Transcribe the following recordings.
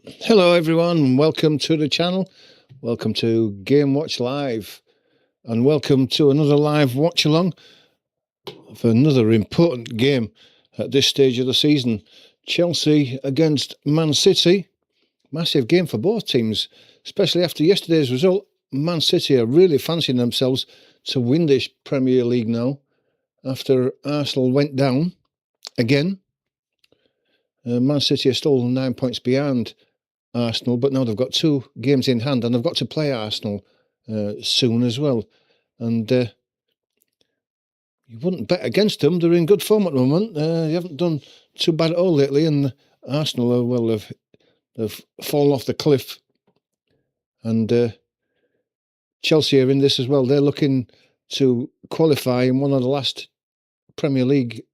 Hello everyone, and welcome to the channel. Welcome to Game Watch Live, and welcome to another live watch along for another important game at this stage of the season. Chelsea against Man City. Massive game for both teams, especially after yesterday's result. Man City are really fancying themselves to win this Premier League now, after Arsenal went down again. Man City are still 9 points behind Arsenal, but now they've got 2 games in hand, and they've got to play Arsenal soon as well. And you wouldn't bet against them. They're in good form at the moment. They haven't done too bad at all lately, and Arsenal are, well, they've fallen off the cliff. And Chelsea are in this as well. They're looking to qualify in one of the last Premier League,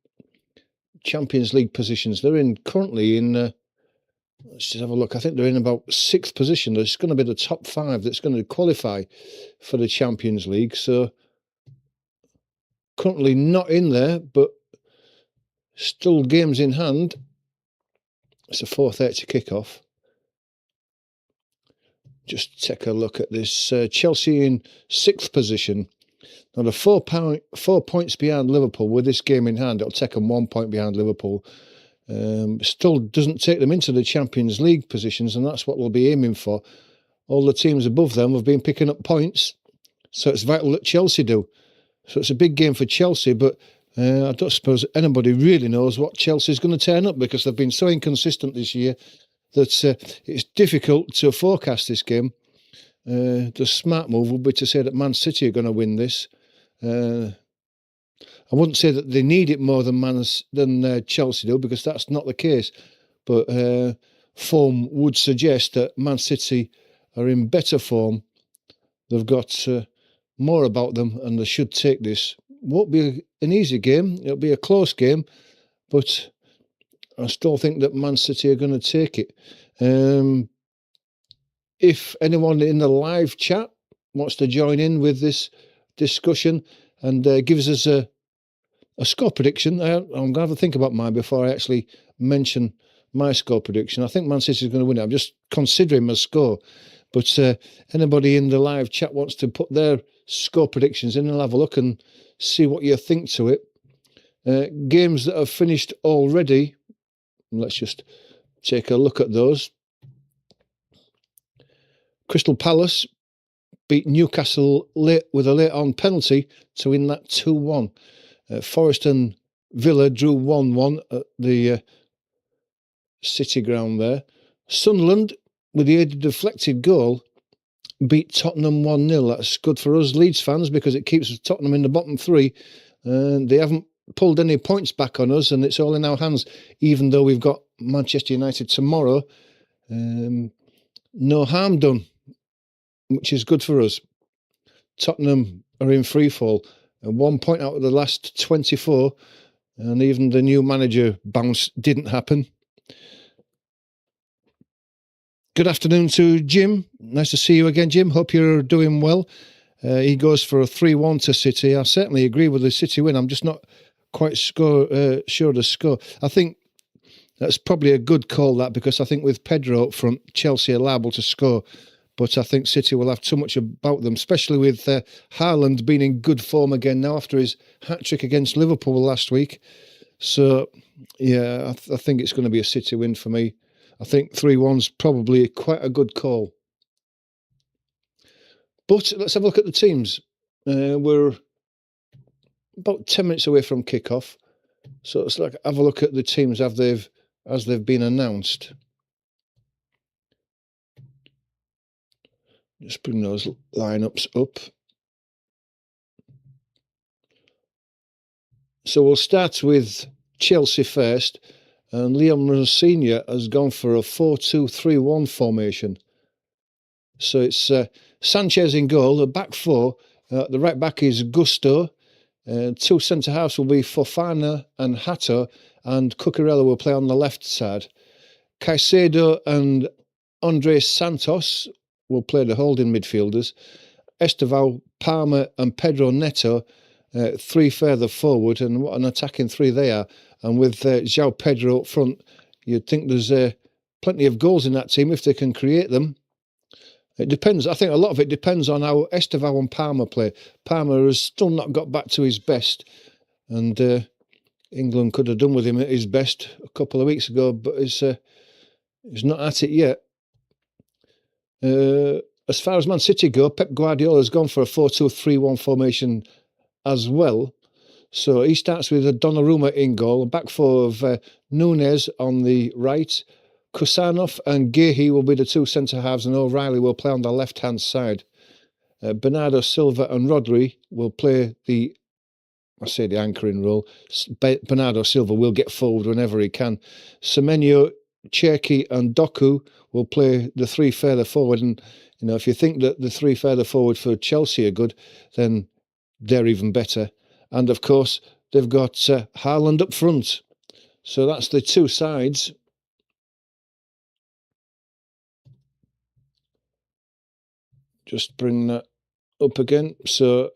Champions League positions. They're currently in let's just have a look. I think they're in about 6th position. There's going to be the top 5 that's going to qualify for the Champions League. So currently not in there, but still games in hand. It's a 4:30 kickoff. Just take a look at this. Chelsea in 6th position. Now they're 4 points behind Liverpool with this game in hand. It'll take them 1 point behind Liverpool. Still doesn't take them into the Champions League positions, and that's what we'll be aiming for. All the teams above them have been picking up points, so it's vital that Chelsea do. So it's a big game for Chelsea, but I don't suppose anybody really knows what Chelsea's going to turn up, because they've been so inconsistent this year that it's difficult to forecast this game. The smart move would be to say that Man City are going to win this. I wouldn't say that they need it more than Chelsea do, because that's not the case. But form would suggest that Man City are in better form. They've got more about them, and they should take this. Won't be an easy game. It'll be a close game, but I still think that Man City are going to take it. If anyone in the live chat wants to join in with this discussion and gives us a score prediction, I'm going to have to think about mine before I actually mention my score prediction. I think Man City is going to win it. I'm just considering my score. But anybody in the live chat wants to put their score predictions in, and I'll have a look and see what you think to it. Games that have finished already, let's just take a look at those. Crystal Palace beat Newcastle late with a late-on penalty to win that 2-1. Forest and Villa drew 1-1 at the City ground there. Sunderland, with the aid of deflected goal, beat Tottenham 1-0. That's good for us Leeds fans, because it keeps Tottenham in the bottom 3. They haven't pulled any points back on us, and it's all in our hands, even though we've got Manchester United tomorrow. No harm done, which is good for us. Tottenham are in free fall, and 1 point out of the last 24, and even the new manager bounce didn't happen. Good afternoon to Jim. Nice to see you again, Jim. Hope you're doing well. He goes for a 3-1 to City. I certainly agree with the City win. I'm just not quite sure of the score. I think that's probably a good call, that, because I think with Pedro up front, Chelsea are liable to score. But I think City will have too much about them, especially with Haaland being in good form again now after his hat-trick against Liverpool last week. So, yeah, I think it's going to be a City win for me. I think 3-1's probably quite a good call. But let's have a look at the teams. We're about 10 minutes away from kickoff. So let's have a look at the teams as they've been announced. Just bring those lineups up. So we'll start with Chelsea first. And Liam Senior has gone for a 4-2-3-1 formation. So it's Sanchez in goal, the back 4. The right back is Gusto. 2 centre-halves will be Fofana and Hato, and Cucurella will play on the left side. Caicedo and Andres Santos will play the holding midfielders. Estevao, Palmer and Pedro Neto, 3 further forward, and what an attacking 3 they are. And with João Pedro up front, you'd think there's plenty of goals in that team if they can create them. It depends. I think a lot of it depends on how Estevao and Palmer play. Palmer has still not got back to his best, and England could have done with him at his best a couple of weeks ago, but he's not at it yet. As far as Man City go, Pep Guardiola's gone for a 4-2-3-1 formation as well. So he starts with a Donnarumma in goal, a back four of Núñez on the right. Kusanov and Gehi will be the two centre-halves, and O'Reilly will play on the left-hand side. Bernardo Silva and Rodri will play the anchoring role. Bernardo Silva will get forward whenever he can. Semenyo, Cherki and Doku will play the three further forward. And, if you think that the three further forward for Chelsea are good, then they're even better. And, of course, they've got Haaland up front. So that's the two sides. Just bring that up again. So,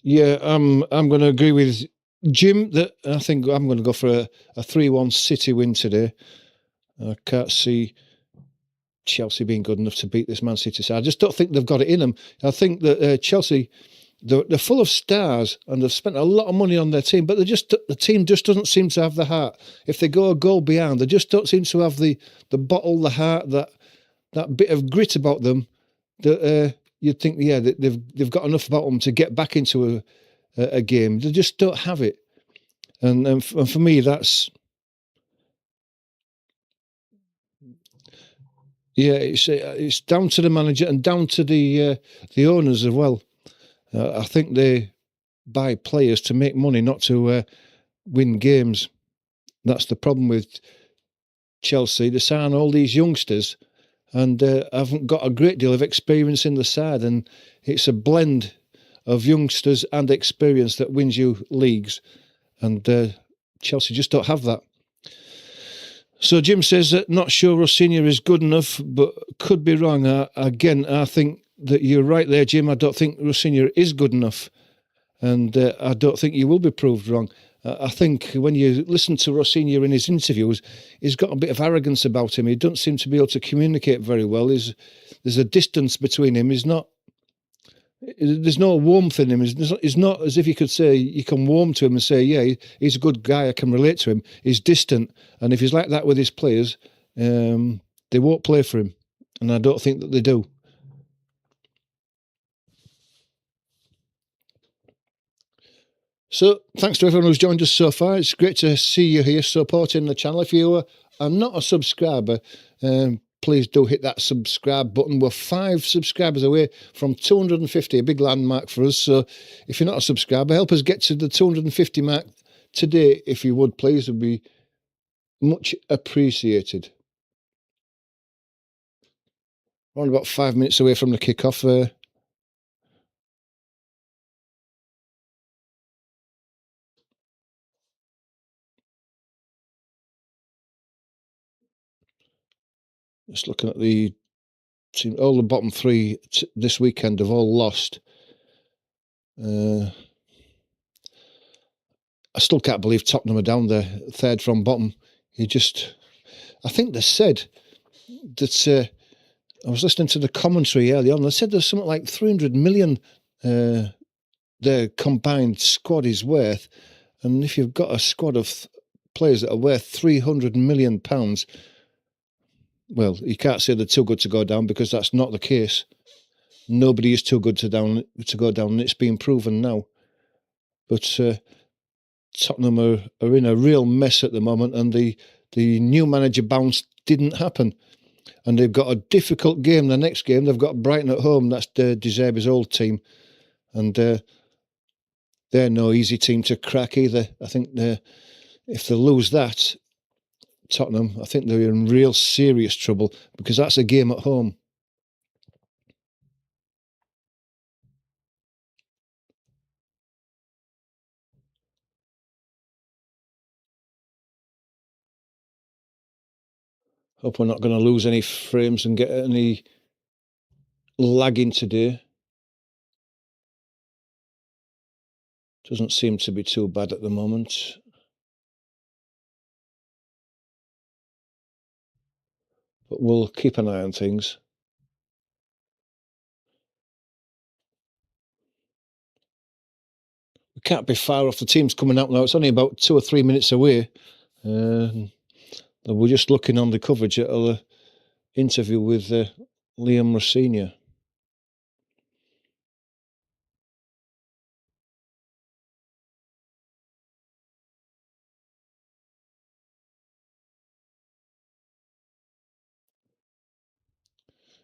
yeah, I'm going to agree with Jim that I think I'm going to go for a 3-1 City win today. I can't see Chelsea being good enough to beat this Man City side. I just don't think they've got it in them. I think that Chelsea, they're full of stars and they've spent a lot of money on their team, but the team just doesn't seem to have the heart. If they go a goal behind, they just don't seem to have the bottle, the heart, that bit of grit about them that you'd think, yeah, that they've got enough about them to get back into a game. They just don't have it. And for me, that's... Yeah, it's down to the manager and down to the owners as well. I think they buy players to make money, not to win games. That's the problem with Chelsea. They sign all these youngsters and haven't got a great deal of experience in the side, and it's a blend of youngsters and experience that wins you leagues, and Chelsea just don't have that. So Jim says that not sure Rosinha is good enough, but could be wrong. Again, I think that you're right there, Jim. I don't think Rosinha is good enough, and I don't think you will be proved wrong. I think when you listen to Rosinha in his interviews, he's got a bit of arrogance about him. He doesn't seem to be able to communicate very well. There's a distance between him. There's no warmth in him. It's not as if you could say you can warm to him and say, yeah, he's a good guy, I can relate to him. He's distant. And if he's like that with his players, they won't play for him. And I don't think that they do. So thanks to everyone who's joined us so far. It's great to see you here supporting the channel. If you are not a subscriber, please do hit that subscribe button. We're 5 subscribers away from 250, a big landmark for us. So if you're not a subscriber, help us get to the 250 mark today, if you would, please. It would be much appreciated. We're about 5 minutes away from the kickoff. Just looking at the team, all the bottom 3 this weekend have all lost. I still can't believe Tottenham are down there, 3rd from bottom. I think they said that, I was listening to the commentary earlier on, they said there's something like 300 million their combined squad is worth. And if you've got a squad of players that are worth £300 million, well, you can't say they're too good to go down, because that's not the case. Nobody is too good to go down, and it's been proven now. But Tottenham are in a real mess at the moment, and the new manager bounce didn't happen. And they've got a difficult game. The next game, they've got Brighton at home. That's De Zerbi's old team. And they're no easy team to crack either. I think if they lose that, Tottenham, I think they're in real serious trouble, because that's a game at home. Hope we're not going to lose any frames and get any lagging today. Doesn't seem to be too bad at the moment. but we'll keep an eye on things. We can't be far off the teams coming out now. It's only about 2 or 3 minutes away. We're just looking on the coverage at the interview with Liam Rossini.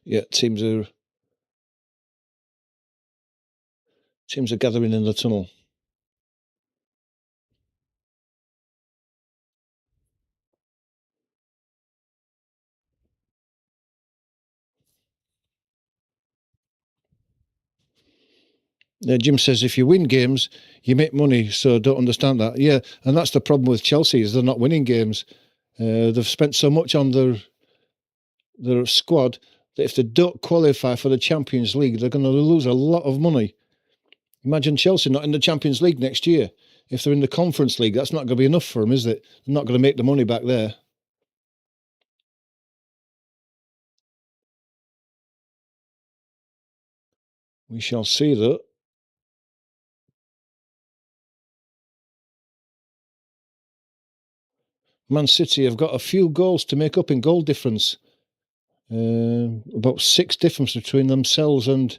Yeah, teams are gathering in the tunnel. Jim says if you win games, you make money. So I don't understand that. Yeah, and that's the problem with Chelsea is they're not winning games. They've spent so much on their squad that if they don't qualify for the Champions League, they're going to lose a lot of money. Imagine Chelsea not in the Champions League next year. If they're in the Conference League, that's not going to be enough for them, is it? They're not going to make the money back there. We shall see, though. Man City have got a few goals to make up in goal difference. About 6 difference between themselves and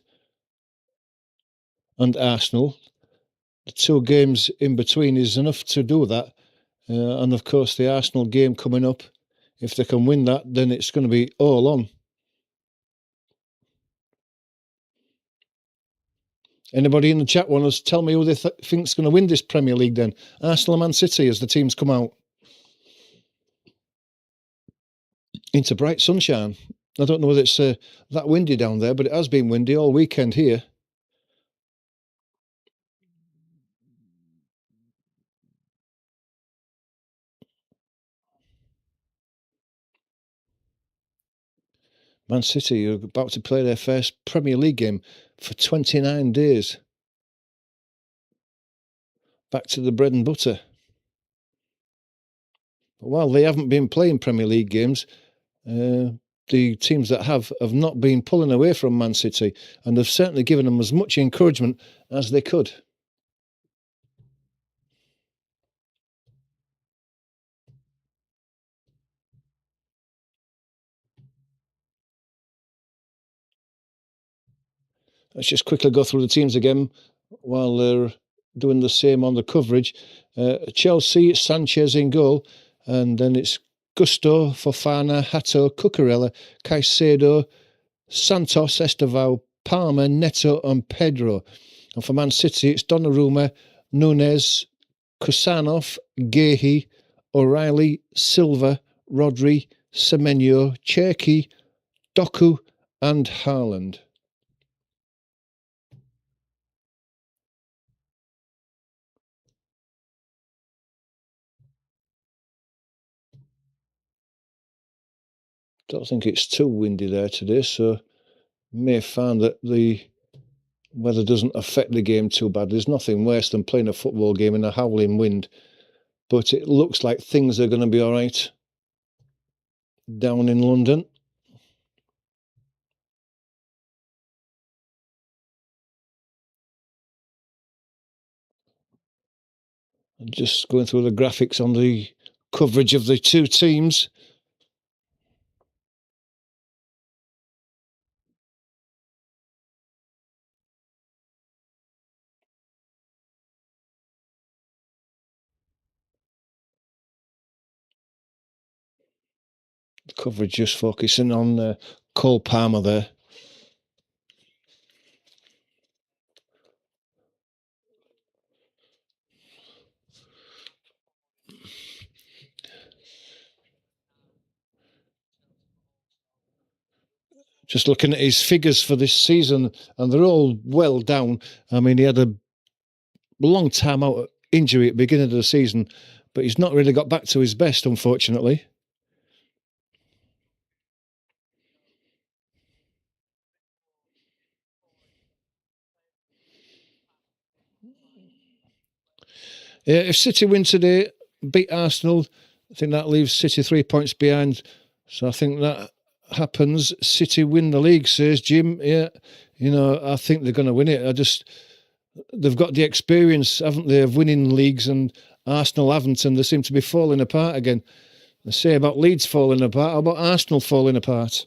Arsenal. The 2 games in between is enough to do that. And of course, the Arsenal game coming up, if they can win that, then it's going to be all on. Anybody in the chat want to tell me who they think's going to win this Premier League then? Arsenal or Man City as the teams come out into bright sunshine. I don't know whether it's that windy down there, but it has been windy all weekend here. Man City are about to play their first Premier League game for 29 days. Back to the bread and butter. But while they haven't been playing Premier League games, the teams that have not been pulling away from Man City, and they've certainly given them as much encouragement as they could. Let's just quickly go through the teams again while they're doing the same on the coverage. Chelsea, Sanchez in goal, and then it's Gusto, Fofana, Hato, Cucurella, Caicedo, Santos, Estevao, Palmer, Neto and Pedro. And for Man City, it's Donnarumma, Nunez, Kusanov, Gehi, O'Reilly, Silva, Rodri, Semenyo, Cherki, Doku and Haaland. Don't think it's too windy there today, so may find that the weather doesn't affect the game too bad. There's nothing worse than playing a football game in a howling wind, but it looks like things are going to be all right down in London. Just going through the graphics on the coverage of the 2 teams. The coverage just focusing on Cole Palmer there. Just looking at his figures for this season, and they're all well down. I mean, he had a long time out injury at the beginning of the season, but he's not really got back to his best, unfortunately. Yeah, if City win today, beat Arsenal, I think that leaves City 3 points behind. So I think that happens, City win the league, says Jim. Yeah, I think they're going to win it. They've got the experience, haven't they, of winning leagues, and Arsenal haven't, and they seem to be falling apart again. They say about Leeds falling apart. How about Arsenal falling apart?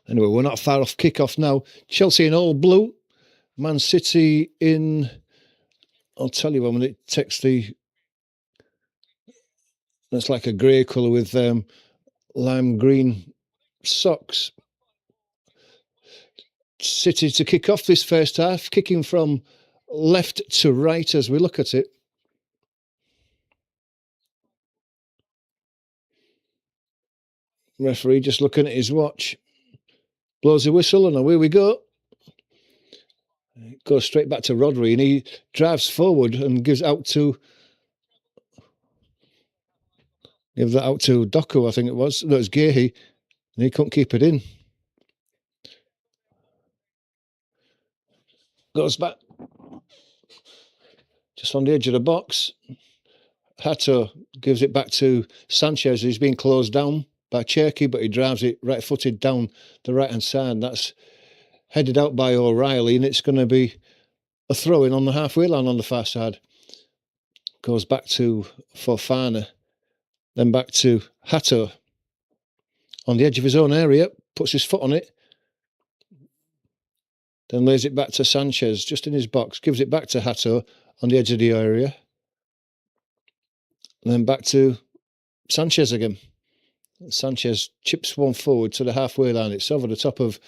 Anyway, we're not far off kick-off now. Chelsea in all blue. Man City in... I'll tell you when it takes the... That's like a grey colour with lime green socks. City to kick off this first half, kicking from left to right as we look at it. Referee just looking at his watch. Blows the whistle and away we go. It goes straight back to Rodri and he drives forward and gives out to... Give that out to Doku, I think it was. No, it was Gehi. And he couldn't keep it in. Goes back. Just on the edge of the box. Hato gives it back to Sanchez. He's been closed down by Cherky, but he drives it right-footed down the right-hand side. That's headed out by O'Reilly, and it's going to be a throw-in on the halfway line on the far side. Goes back to Fofana. Then back to Hato. On the edge of his own area, puts his foot on it. Then lays it back to Sanchez, just in his box. Gives it back to Hato on the edge of the area. And then back to Sanchez again. Sanchez chips one forward to the halfway line. It's over the top of,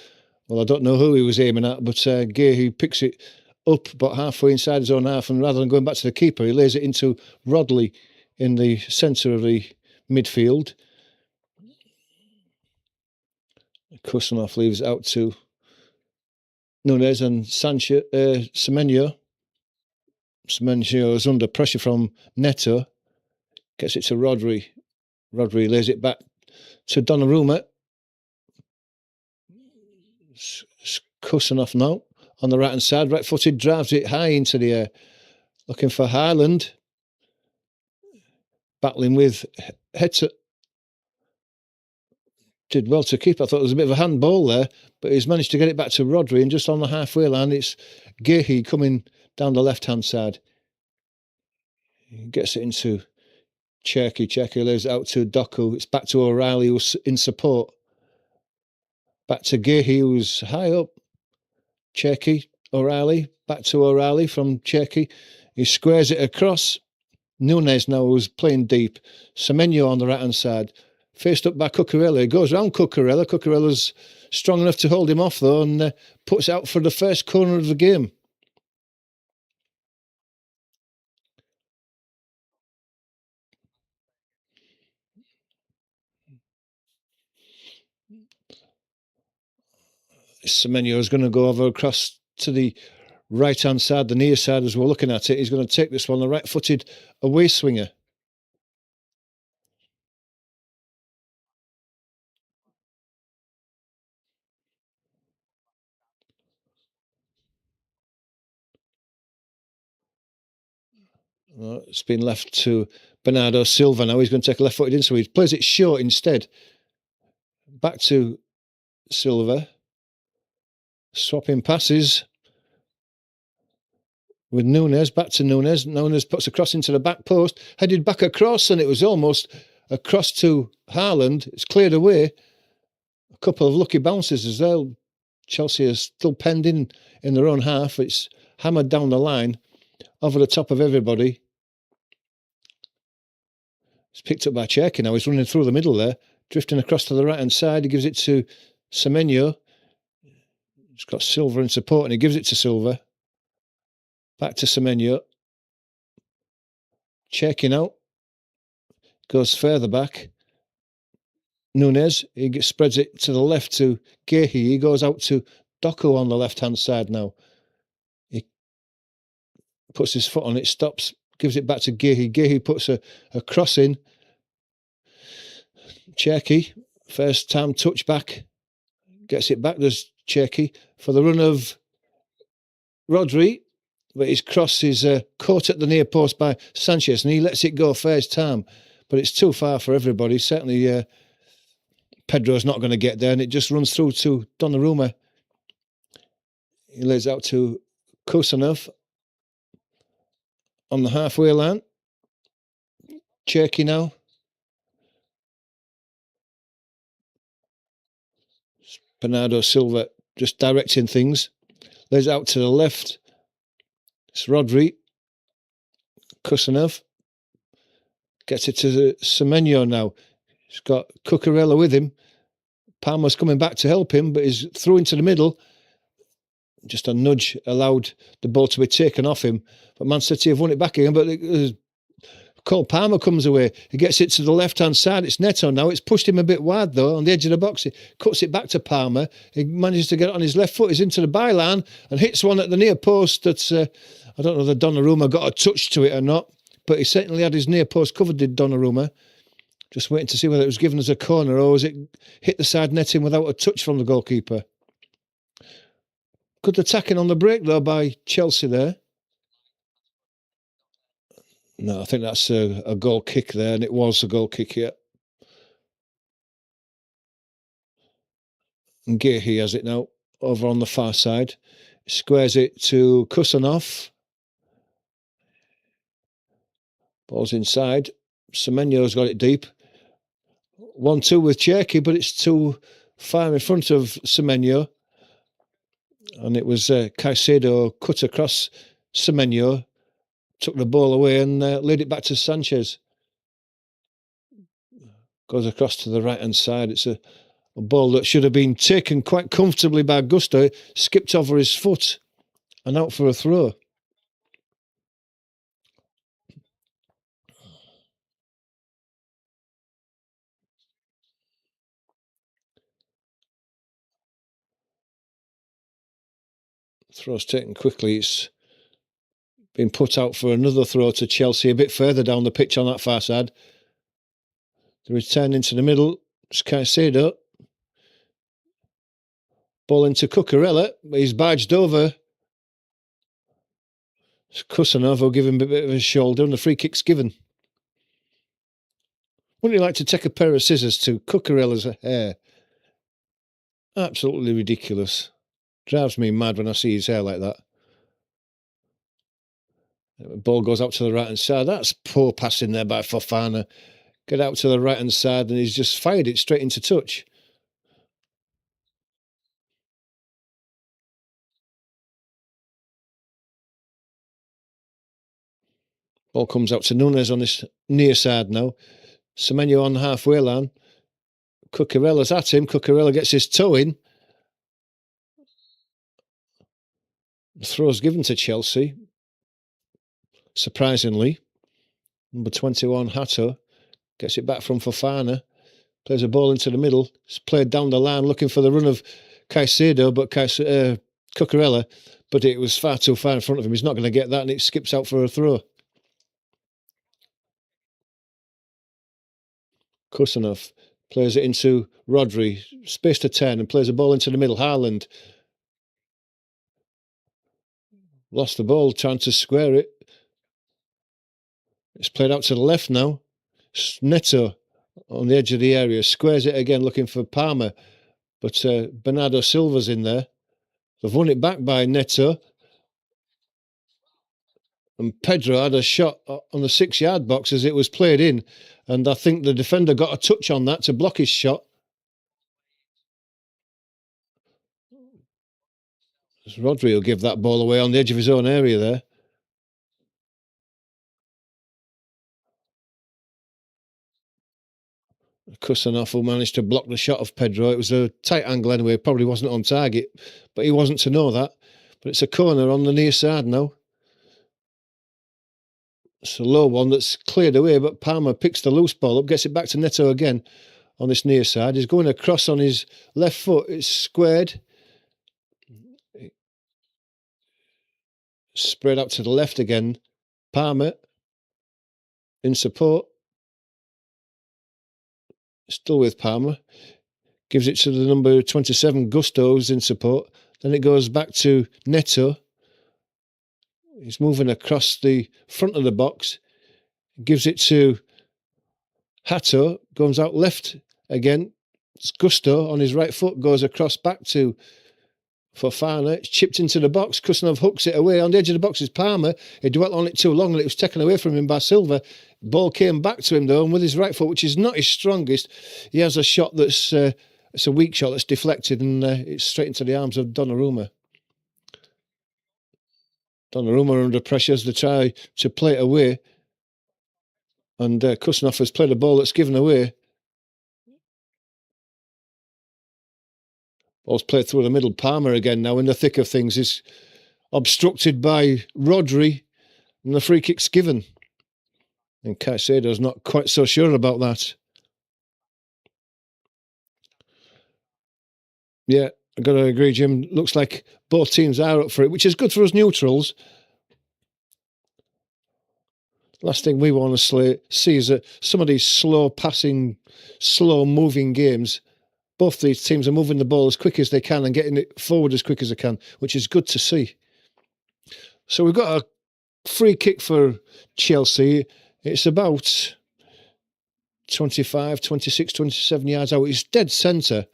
well, I don't know who he was aiming at, but Gehi picks it up about halfway inside his own half, and rather than going back to the keeper, he lays it into Rodley in the centre of the midfield. Kusanov leaves it out to Nunez and Semenyo. Semenyo is under pressure from Neto. Gets it to Rodri. Rodri lays it back to Donnarumma. Kusanov now on the right-hand side. Right-footed, drives it high into the air. Looking for Haaland. Battling with Heta. Did well to keep. I thought there was a bit of a handball there, but he's managed to get it back to Rodri, and just on the halfway line, it's Gehi coming down the left-hand side. He gets it into Cherky. Cherky lays it out to Doku. It's back to O'Reilly, who's in support. Back to Gehi, who's high up. Cherky, O'Reilly. Back to O'Reilly from Cherky. He squares it across. Nunez now, who's playing deep. Semenyo on the right-hand side. Faced up by Cucurella. He goes round Cucurella. Cucurella's strong enough to hold him off, though, and puts out for the first corner of the game. Semenyo is going to go over across to the right-hand side, the near side as we're looking at it. He's going to take this one, the right-footed away swinger. It's been left to Bernardo Silva now. He's going to take a left-footed in, so he plays it short instead. Back to Silva. Swapping passes with Nunez. Back to Nunez. Nunez puts a cross into the back post. Headed back across, and it was almost a cross to Haaland. It's cleared away. A couple of lucky bounces as well. Chelsea is still pending in their own half. It's hammered down the line over the top of everybody. It's picked up by Cherky now. He's running through the middle there, drifting across to the right-hand side. He gives it to Semenyo. He's got Silva in support, and he gives it to Silva. Back to Semenyo. Cherky now. Goes further back. Nunez, he spreads it to the left to Gehi. He goes out to Doku on the left-hand side now. He puts his foot on it, stops, gives it back to Gehi. Gehi puts a cross in. Cherky, first time touch back. Gets it back, there's Cherky for the run of Rodri. But his cross is caught at the near post by Sanchez, and he lets it go first time. But it's too far for everybody. Certainly Pedro's not going to get there, and it just runs through to Donnarumma. He lays out to Kusanov on the halfway line. Cherky now. Bernardo Silva just directing things. Lays out to the left. It's Rodri. Kusanov. Gets it to Semenyo now. He's got Cucurella with him. Palmer's coming back to help him, but he's through into the middle. Just a nudge allowed the ball to be taken off him. But Man City have won it back again. But Cole Palmer comes away. He gets it to the left-hand side. It's Neto now. It's pushed him a bit wide, though, on the edge of the box. He cuts it back to Palmer. He manages to get it on his left foot. He's into the byline and hits one at the near post that's, I don't know if Donnarumma got a touch to it or not, but he certainly had his near post covered, did Donnarumma. Just waiting to see whether it was given as a corner or was it hit the side netting without a touch from the goalkeeper. Good attacking on the break, though, by Chelsea there. No, I think that's a goal kick there, and it was a goal kick, yeah. And Gehi has it now, over on the far side. Squares it to Kusanov. Ball's inside. Semenyo's got it deep. 1-2 with Cherky, but it's too far in front of Semenyo. And it was Caicedo cut across Semenyo, took the ball away and laid it back to Sanchez. Goes across to the right-hand side. It's a ball that should have been taken quite comfortably by Gusto. Skipped over his foot and out for a throw. Throw's taken quickly. It's been put out for another throw to Chelsea a bit further down the pitch on that far side. The return into the middle. It's Caicedo. Ball into Cucurella. He's barged over. Kusanov will give him a bit of a shoulder and the free kick's given. Wouldn't you like to take a pair of scissors to Cucurella's hair? Absolutely ridiculous. Drives me mad when I see his hair like that. The ball goes out to the right-hand side. That's poor passing there by Fofana. Get out to the right-hand side and he's just fired it straight into touch. Ball comes out to Nunes on this near side now. Semenyo on the halfway line. Cucurella's at him. Cucurella gets his toe in. The throw's given to Chelsea. Surprisingly. Number 21, Hato, gets it back from Fofana. Plays a ball into the middle. It's played down the line looking for the run of Caicedo, but Cucurella. But it was far too far in front of him. He's not going to get that and it skips out for a throw. Kusanov plays it into Rodri. Space to 10 and plays a ball into the middle. Haaland lost the ball, trying to square it. It's played out to the left now. Neto on the edge of the area. Squares it again, looking for Palmer. But Bernardo Silva's in there. They've won it back by Neto. And Pedro had a shot on the 6-yard box as it was played in. And I think the defender got a touch on that to block his shot. Rodri will give that ball away on the edge of his own area there. Kusanov who managed to block the shot of Pedro. It was a tight angle anyway, probably wasn't on target, but he wasn't to know that. But it's a corner on the near side now. It's a low one that's cleared away, but Palmer picks the loose ball up, gets it back to Neto again on this near side. He's going across on his left foot. It's squared. Spread out to the left again. Palmer in support. Still with Palmer. Gives it to the number 27, Gusto, who's in support. Then it goes back to Neto. He's moving across the front of the box. Gives it to Hato. Goes out left again. It's Gusto on his right foot, goes across back to Fofana. It's chipped into the box. Kusanov hooks it away. On the edge of the box is Palmer. He dwelt on it too long and it was taken away from him by Silva. Ball came back to him though, and with his right foot, which is not his strongest, he has a shot that's it's a weak shot that's deflected, and it's straight into the arms of Donnarumma. Donnarumma under pressure as they try to play it away, and Kusanov has played a ball that's given away. Ball's played through the middle. Palmer again now in the thick of things is obstructed by Rodri, and the free kick's given. And Caicedo's not quite so sure about that. Yeah, I've got to agree, Jim. Looks like both teams are up for it, which is good for us neutrals. Last thing we want to see is that some of these slow passing, slow moving games, both these teams are moving the ball as quick as they can and getting it forward as quick as they can, which is good to see. So we've got a free kick for Chelsea. It's about 25, 26, 27 yards out. It's dead centre.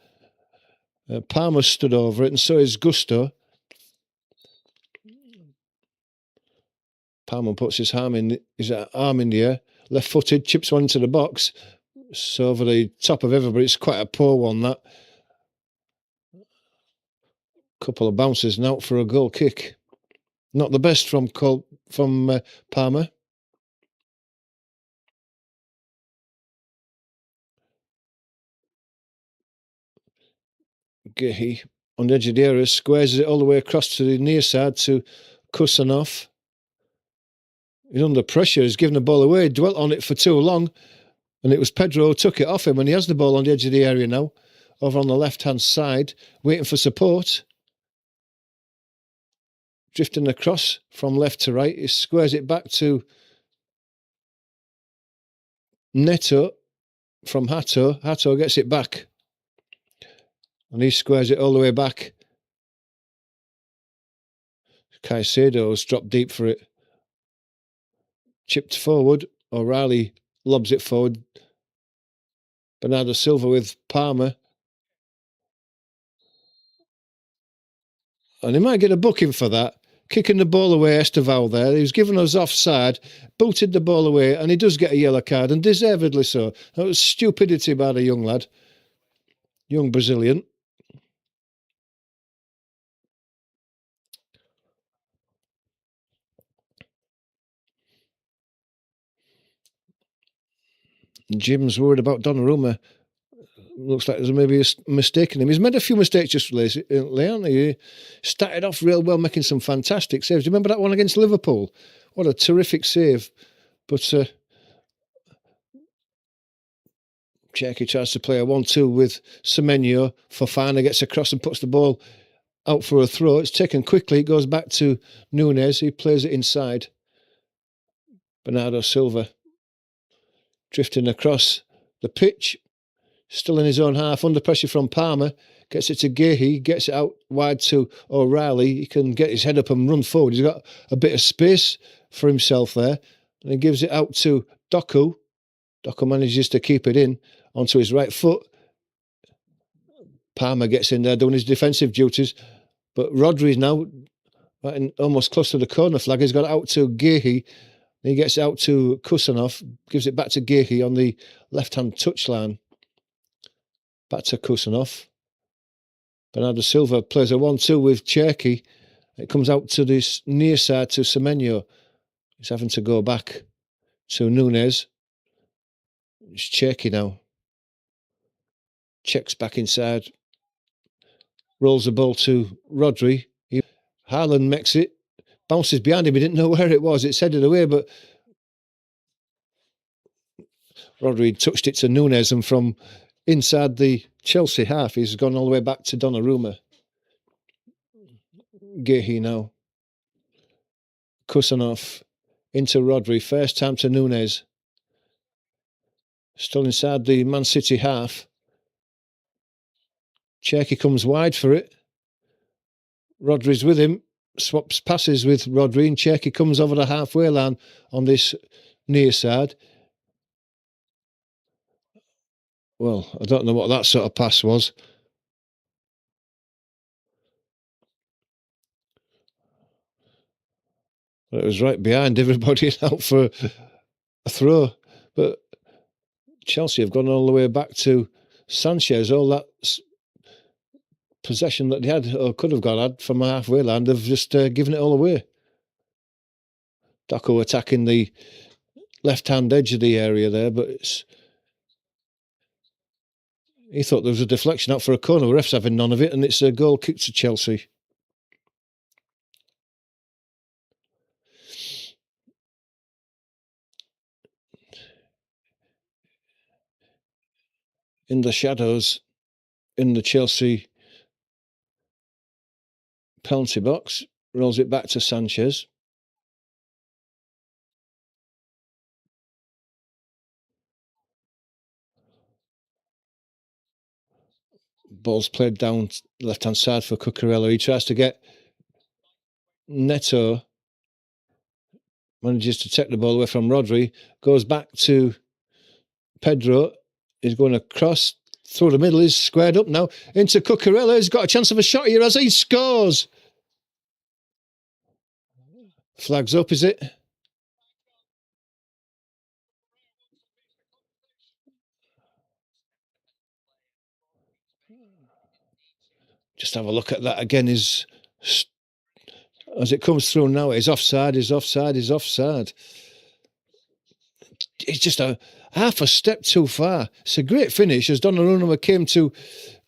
Palmer stood over it, and so is Gusto. Palmer puts his arm in the air, left-footed, chips one into the box. So over the top of everybody, it's quite a poor one, that. Couple of bounces and out for a goal kick. Not the best from Palmer. Gehi on the edge of the area, squares it all the way across to the near side to Kusanov. He's under pressure, he's given the ball away, dwelt on it for too long, and it was Pedro who took it off him, and he has the ball on the edge of the area now, over on the left-hand side, waiting for support. Drifting across from left to right, he squares it back to Neto from Hato. Hato gets it back, and he squares it all the way back. Caicedo's dropped deep for it. Chipped forward. O'Reilly lobs it forward. Bernardo Silva with Palmer. And he might get a booking for that. Kicking the ball away, Esteval there. He was giving us offside, booted the ball away, and he does get a yellow card, and deservedly so. That was stupidity by the young lad. Young Brazilian. Jim's worried about Donnarumma. Looks like there's maybe a mistake in him. He's made a few mistakes just lately, hasn't he? He started off real well, making some fantastic saves. Do you remember that one against Liverpool? What a terrific save. But Cherky tries to play a 1-2 with Semenyo. Fofana gets across and puts the ball out for a throw. It's taken quickly. It goes back to Nunes. He plays it inside. Bernardo Silva drifting across the pitch. Still in his own half, under pressure from Palmer. Gets it to Gehi, gets it out wide to O'Reilly. He can get his head up and run forward. He's got a bit of space for himself there. And he gives it out to Doku. Doku manages to keep it in onto his right foot. Palmer gets in there doing his defensive duties. But Rodri's now almost close to the corner flag. He's got it out to Gehi. He gets it out to Kusanov. Gives it back to Gehi on the left-hand touchline. Back to Kusanov. Bernardo Silva plays a 1-2 with Cherky. It comes out to this near side to Semenyo. He's having to go back to Nunes. It's Cherky now. Checks back inside. Rolls the ball to Rodri. Haaland makes it. Bounces behind him. He didn't know where it was. It's headed away, but Rodri touched it to Nunes, and from inside the Chelsea half, he's gone all the way back to Donnarumma. Gehi now. Kusanov into Rodri. First time to Nunes. Still inside the Man City half. Cherky comes wide for it. Rodri's with him. Swaps passes with Rodri, and Cherky comes over the halfway line on this near side. Well, I don't know what that sort of pass was. But it was right behind everybody out for a throw. But Chelsea have gone all the way back to Sanchez. All that possession that they had, or could have had from halfway line, they've just given it all away. Doku attacking the left-hand edge of the area there, but he thought there was a deflection out for a corner. The ref's having none of it, and it's a goal kick to Chelsea. In the shadows, in the Chelsea penalty box, rolls it back to Sanchez. Ball's played down left-hand side for Cucurella. He tries to get Neto, manages to take the ball away from Rodri, goes back to Pedro. He's going across through the middle. He's squared up now into Cucurella. He's got a chance of a shot here as he scores. Flags up, is it? Just have a look at that again. As it comes through now, he's offside, he's offside, he's offside. It's just a half a step too far. It's a great finish as Donnarumma came to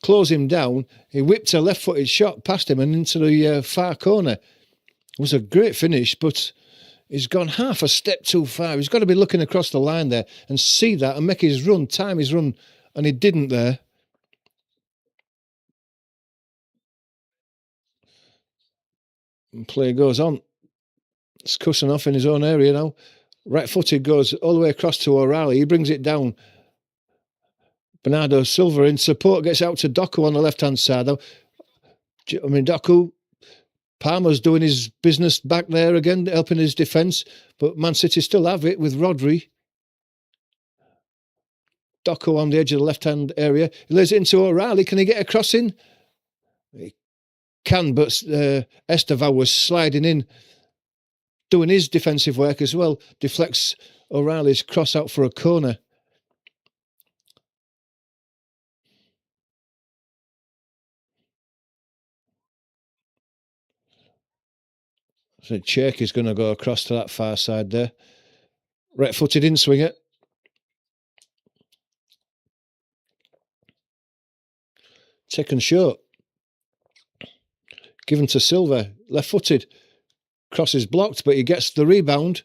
close him down. He whipped a left-footed shot past him and into the far corner. It was a great finish, but he's gone half a step too far. He's got to be looking across the line there and see that and make his run, time his run, and he didn't there. And play goes on. It's Kusanov in his own area now. Right-footed goes all the way across to O'Reilly. He brings it down. Bernardo Silva in support gets out to Doku on the left-hand side. I mean, Doku, Palmer's doing his business back there again, helping his defence, but Man City still have it with Rodri. Doku on the edge of the left-hand area. He lays it into O'Reilly. Can he get a crossing? He can, but Estevao was sliding in, doing his defensive work as well. Deflects O'Reilly's cross out for a corner. So Czech is going to go across to that far side there. Right-footed in swinger. Taken short. Given to Silva. Left-footed. Cross is blocked, but he gets the rebound.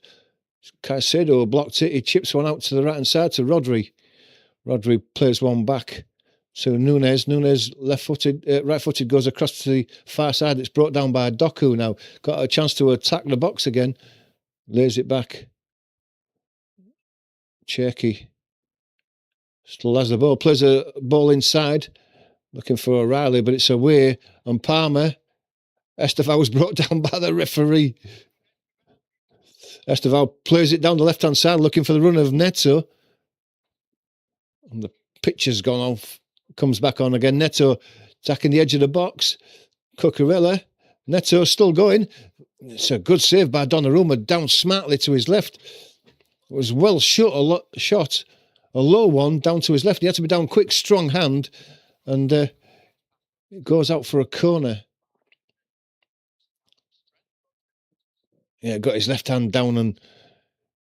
Caicedo blocked it. He chips one out to the right-hand side to Rodri. Rodri plays one back to Nunes. Nunes left-footed, right-footed goes across to the far side. It's brought down by Doku now. Got a chance to attack the box again. Lays it back. Cherky still has the ball. Plays a ball inside. Looking for O'Reilly, but it's away. And Palmer. Estevao was brought down by the referee. Estevao plays it down the left-hand side, looking for the run of Neto. And the pitch has gone off. Comes back on again. Neto attacking the edge of the box. Cucurella. Neto still going. It's a good save by Donnarumma, down smartly to his left. It was well shot. A low one down to his left. He had to be down quick, strong hand. And it goes out for a corner. Yeah, got his left hand down and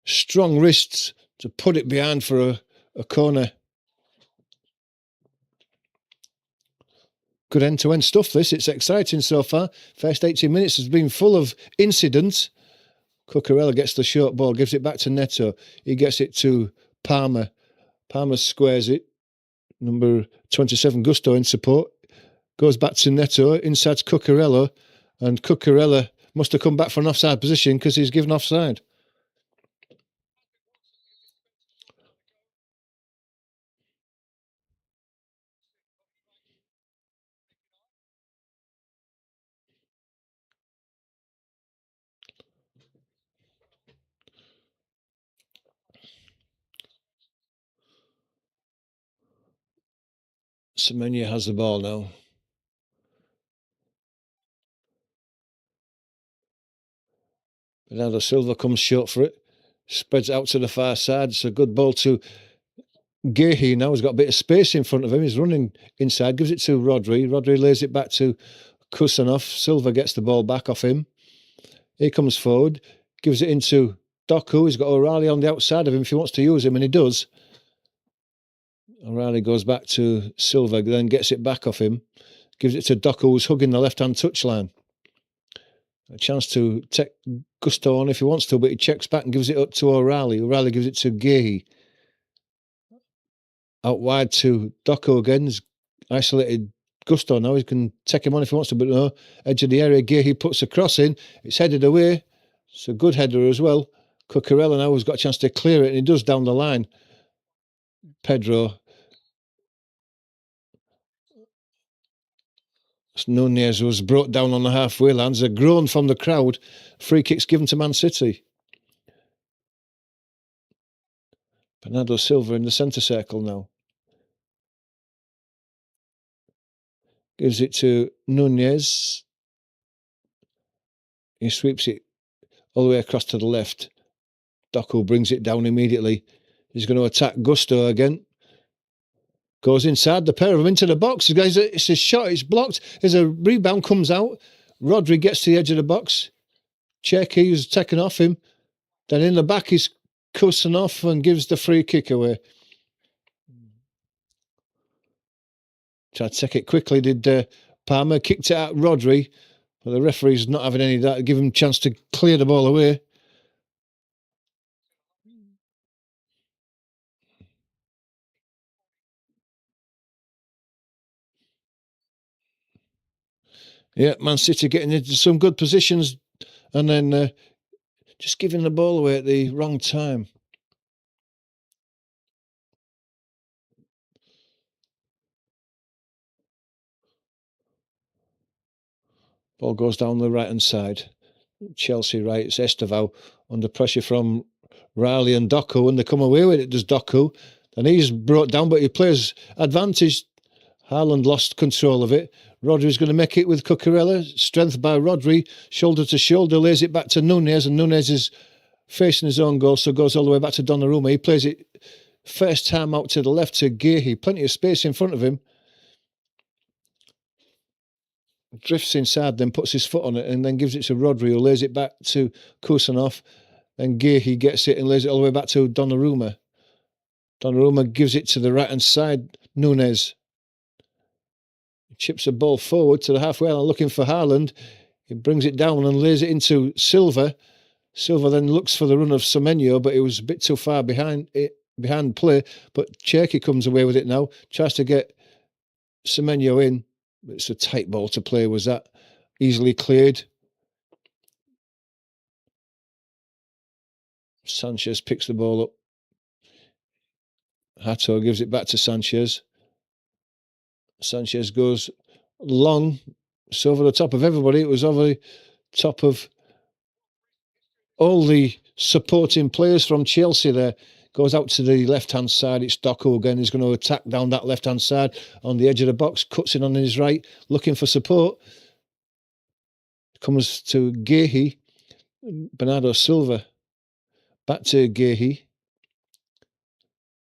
strong wrists to put it behind for a corner. Good end-to-end stuff, this. It's exciting so far. First 18 minutes has been full of incidents. Cucurella gets the short ball, gives it back to Neto. He gets it to Palmer. Palmer squares it. Number 27, Gusto in support. Goes back to Neto. Inside Cucurella. And Cucurella must have come back for an offside position because he's given offside. Semenya has the ball now. Bernardo Silva comes short for it. Spreads it out to the far side. It's a good ball to Gehi now. He's got a bit of space in front of him. He's running inside. Gives it to Rodri. Rodri lays it back to Kusanov. Silva gets the ball back off him. He comes forward. Gives it into Doku. He's got O'Reilly on the outside of him if he wants to use him, and he does. O'Reilly goes back to Silva, then gets it back off him. Gives it to Doku, who's hugging the left-hand touchline. A chance to take Gusto on if he wants to, but he checks back and gives it up to O'Reilly. O'Reilly gives it to Gehi. Out wide to Doku again. He's isolated Gusto now. He can take him on if he wants to, but no. Edge of the area, Gehi puts a cross in. It's headed away. It's a good header as well. Cucurella now has got a chance to clear it, and he does down the line. Pedro. Nunez was brought down on the halfway line. There's a groan from the crowd. Free kicks given to Man City. Bernardo Silva in the centre circle now. Gives it to Nunez. He sweeps it all the way across to the left. Doku brings it down immediately. He's going to attack Gusto again. Goes inside, the pair of them into the box. It's a shot, it's blocked. There's a rebound, comes out. Rodri gets to the edge of the box. Cherki, who's taken off him. Then in the back is Kusanov and gives the free kick away. Tried to take it quickly, did Palmer. Kicked it out Rodri. But the referee's not having any of that. Give him a chance to clear the ball away. Yeah, Man City getting into some good positions and then just giving the ball away at the wrong time. Ball goes down the right-hand side. Chelsea right, it's Estevao under pressure from Riley and Doku, and they come away with it, does Doku. And he's brought down, but he plays advantage. Haaland lost control of it. Rodri's going to make it with Cucurella. Strength by Rodri, shoulder to shoulder, lays it back to Nunez, and Nunez is facing his own goal, so goes all the way back to Donnarumma. He plays it first time out to the left to Gehi. Plenty of space in front of him. Drifts inside, then puts his foot on it, and then gives it to Rodri, who lays it back to Kusanov. Then Gehi gets it and lays it all the way back to Donnarumma. Donnarumma gives it to the right-hand side, Nunez. Chips the ball forward to the halfway line looking for Haaland. He brings it down and lays it into Silva. Silva then looks for the run of Semenyo, but it was a bit too far behind play. But Cherki comes away with it now. Tries to get Semenyo in. It's a tight ball to play. Was that easily cleared? Sanchez picks the ball up. Hato gives it back to Sanchez. Sanchez goes long. It's over the top of everybody. It was over the top of all the supporting players from Chelsea there. Goes out to the left-hand side. It's Doku again. He's going to attack down that left-hand side on the edge of the box. Cuts in on his right, looking for support. Comes to Gehi. Bernardo Silva. Back to Gehi.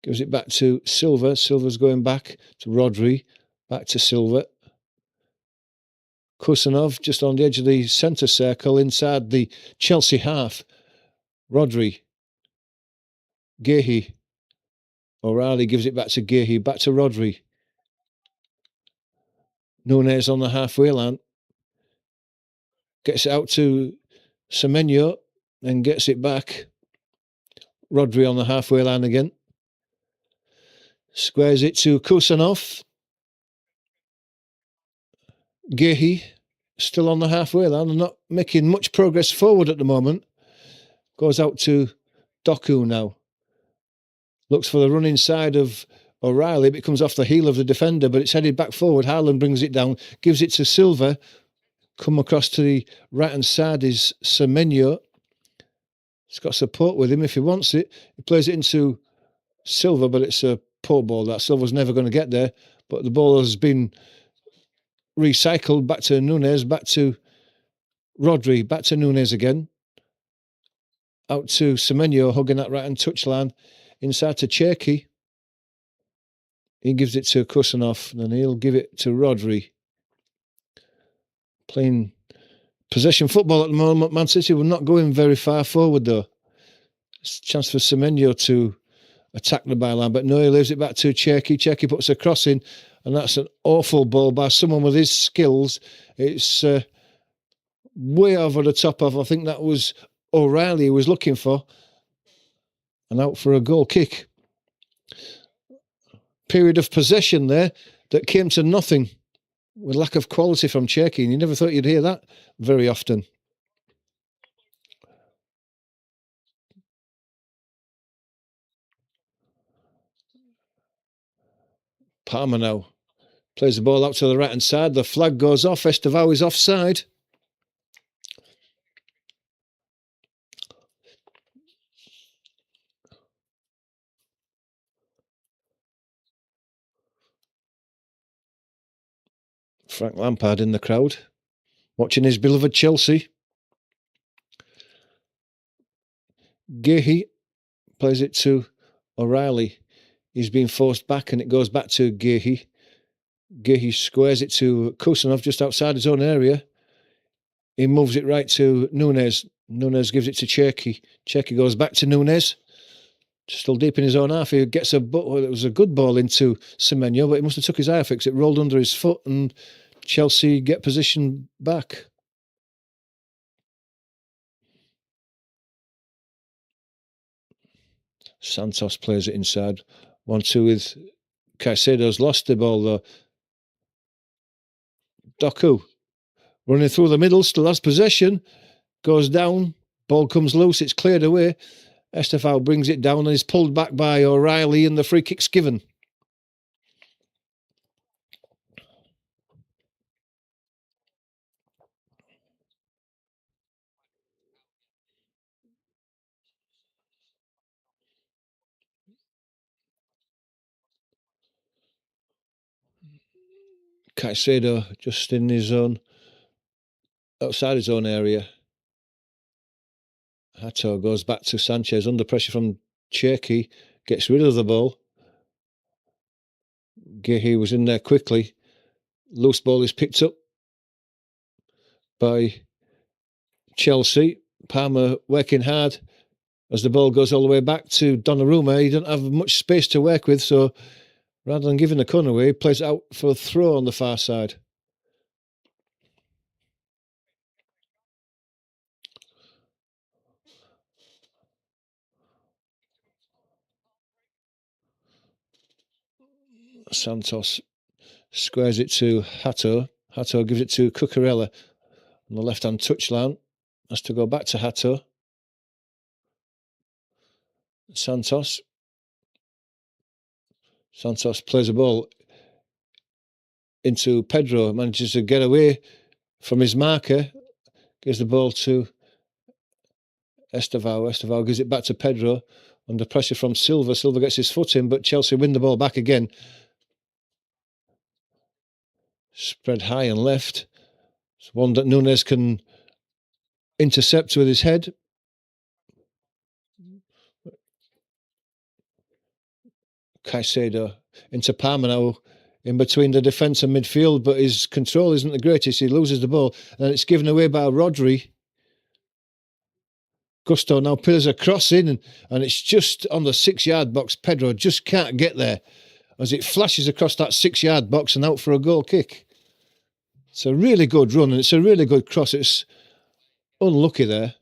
Gives it back to Silva. Silva's going back to Rodri. Back to Silva. Kusanov just on the edge of the centre circle inside the Chelsea half. Rodri. Gehi. O'Reilly gives it back to Gehi. Back to Rodri. Nunez on the halfway line. Gets it out to Semenyo. Then gets it back. Rodri on the halfway line again. Squares it to Kusanov. Gehi still on the halfway line and not making much progress forward at the moment. Goes out to Doku now. Looks for the run inside of O'Reilly, but it comes off the heel of the defender, but it's headed back forward. Haaland brings it down, gives it to Silva. Come across to the right-hand side is Semenyo. He's got support with him if he wants it. He plays it into Silva, but it's a poor ball. That Silva's never going to get there. but the ball has been recycled back to Nunes, back to Rodri, back to Nunes again. Out to Semenyo, hugging that right-hand touchline. Inside to Cherki. He gives it to Kusanov, and then he'll give it to Rodri. Playing possession football at the moment. Man City were not going very far forward, though. It's a chance for Semenyo to attack the byline, but no, he leaves it back to Cherki. Cherki puts a cross in, and that's an awful ball by someone with his skills. It's way over the top of, I think that was O'Reilly he was looking for, and out for a goal kick. Period of possession there that came to nothing with lack of quality from Cherki, and you never thought you'd hear that very often. Palmer now plays the ball out to the right-hand side. The flag goes off. Estevao is offside. Frank Lampard in the crowd, watching his beloved Chelsea. Gehi plays it to O'Reilly. He's been forced back, and it goes back to Gehi. Gehi squares it to Kusanov just outside his own area. He moves it right to Nunes. Nunes gives it to Cherki. Cherki goes back to Nunes. Still deep in his own half. He gets it was a good ball into Semenyo, but he must have took his eye off it because it rolled under his foot, and Chelsea get position back. Santos plays it inside. 1-2 with Caicedo's lost the ball though. Doku running through the middle, still has possession. Goes down. Ball comes loose. It's cleared away. Estevao brings it down and is pulled back by O'Reilly, and the free kick's given. Caicedo just in his own, outside his own area. Hato goes back to Sanchez under pressure from Cherki, gets rid of the ball. Gehi was in there quickly. Loose ball is picked up by Chelsea. Palmer working hard as the ball goes all the way back to Donnarumma. He doesn't have much space to work with, so rather than giving the corner away, he plays it out for a throw on the far side. Santos squares it to Hato. Hato gives it to Cucurella on the left-hand touchline. Has to go back to Hato. Santos plays a ball into Pedro, manages to get away from his marker, gives the ball to Estevao. Estevao gives it back to Pedro under pressure from Silva. Silva gets his foot in, but Chelsea win the ball back again. Spread high and left. It's one that Nunes can intercept with his head. Caicedo into Palmer now in between the defence and midfield, but his control isn't the greatest. He loses the ball, and it's given away by Rodri. Gusto now pillars a cross in, and it's just on the 6-yard box. Pedro just can't get there as it flashes across that 6-yard box and out for a goal kick. It's a really good run, and it's a really good cross. It's unlucky there.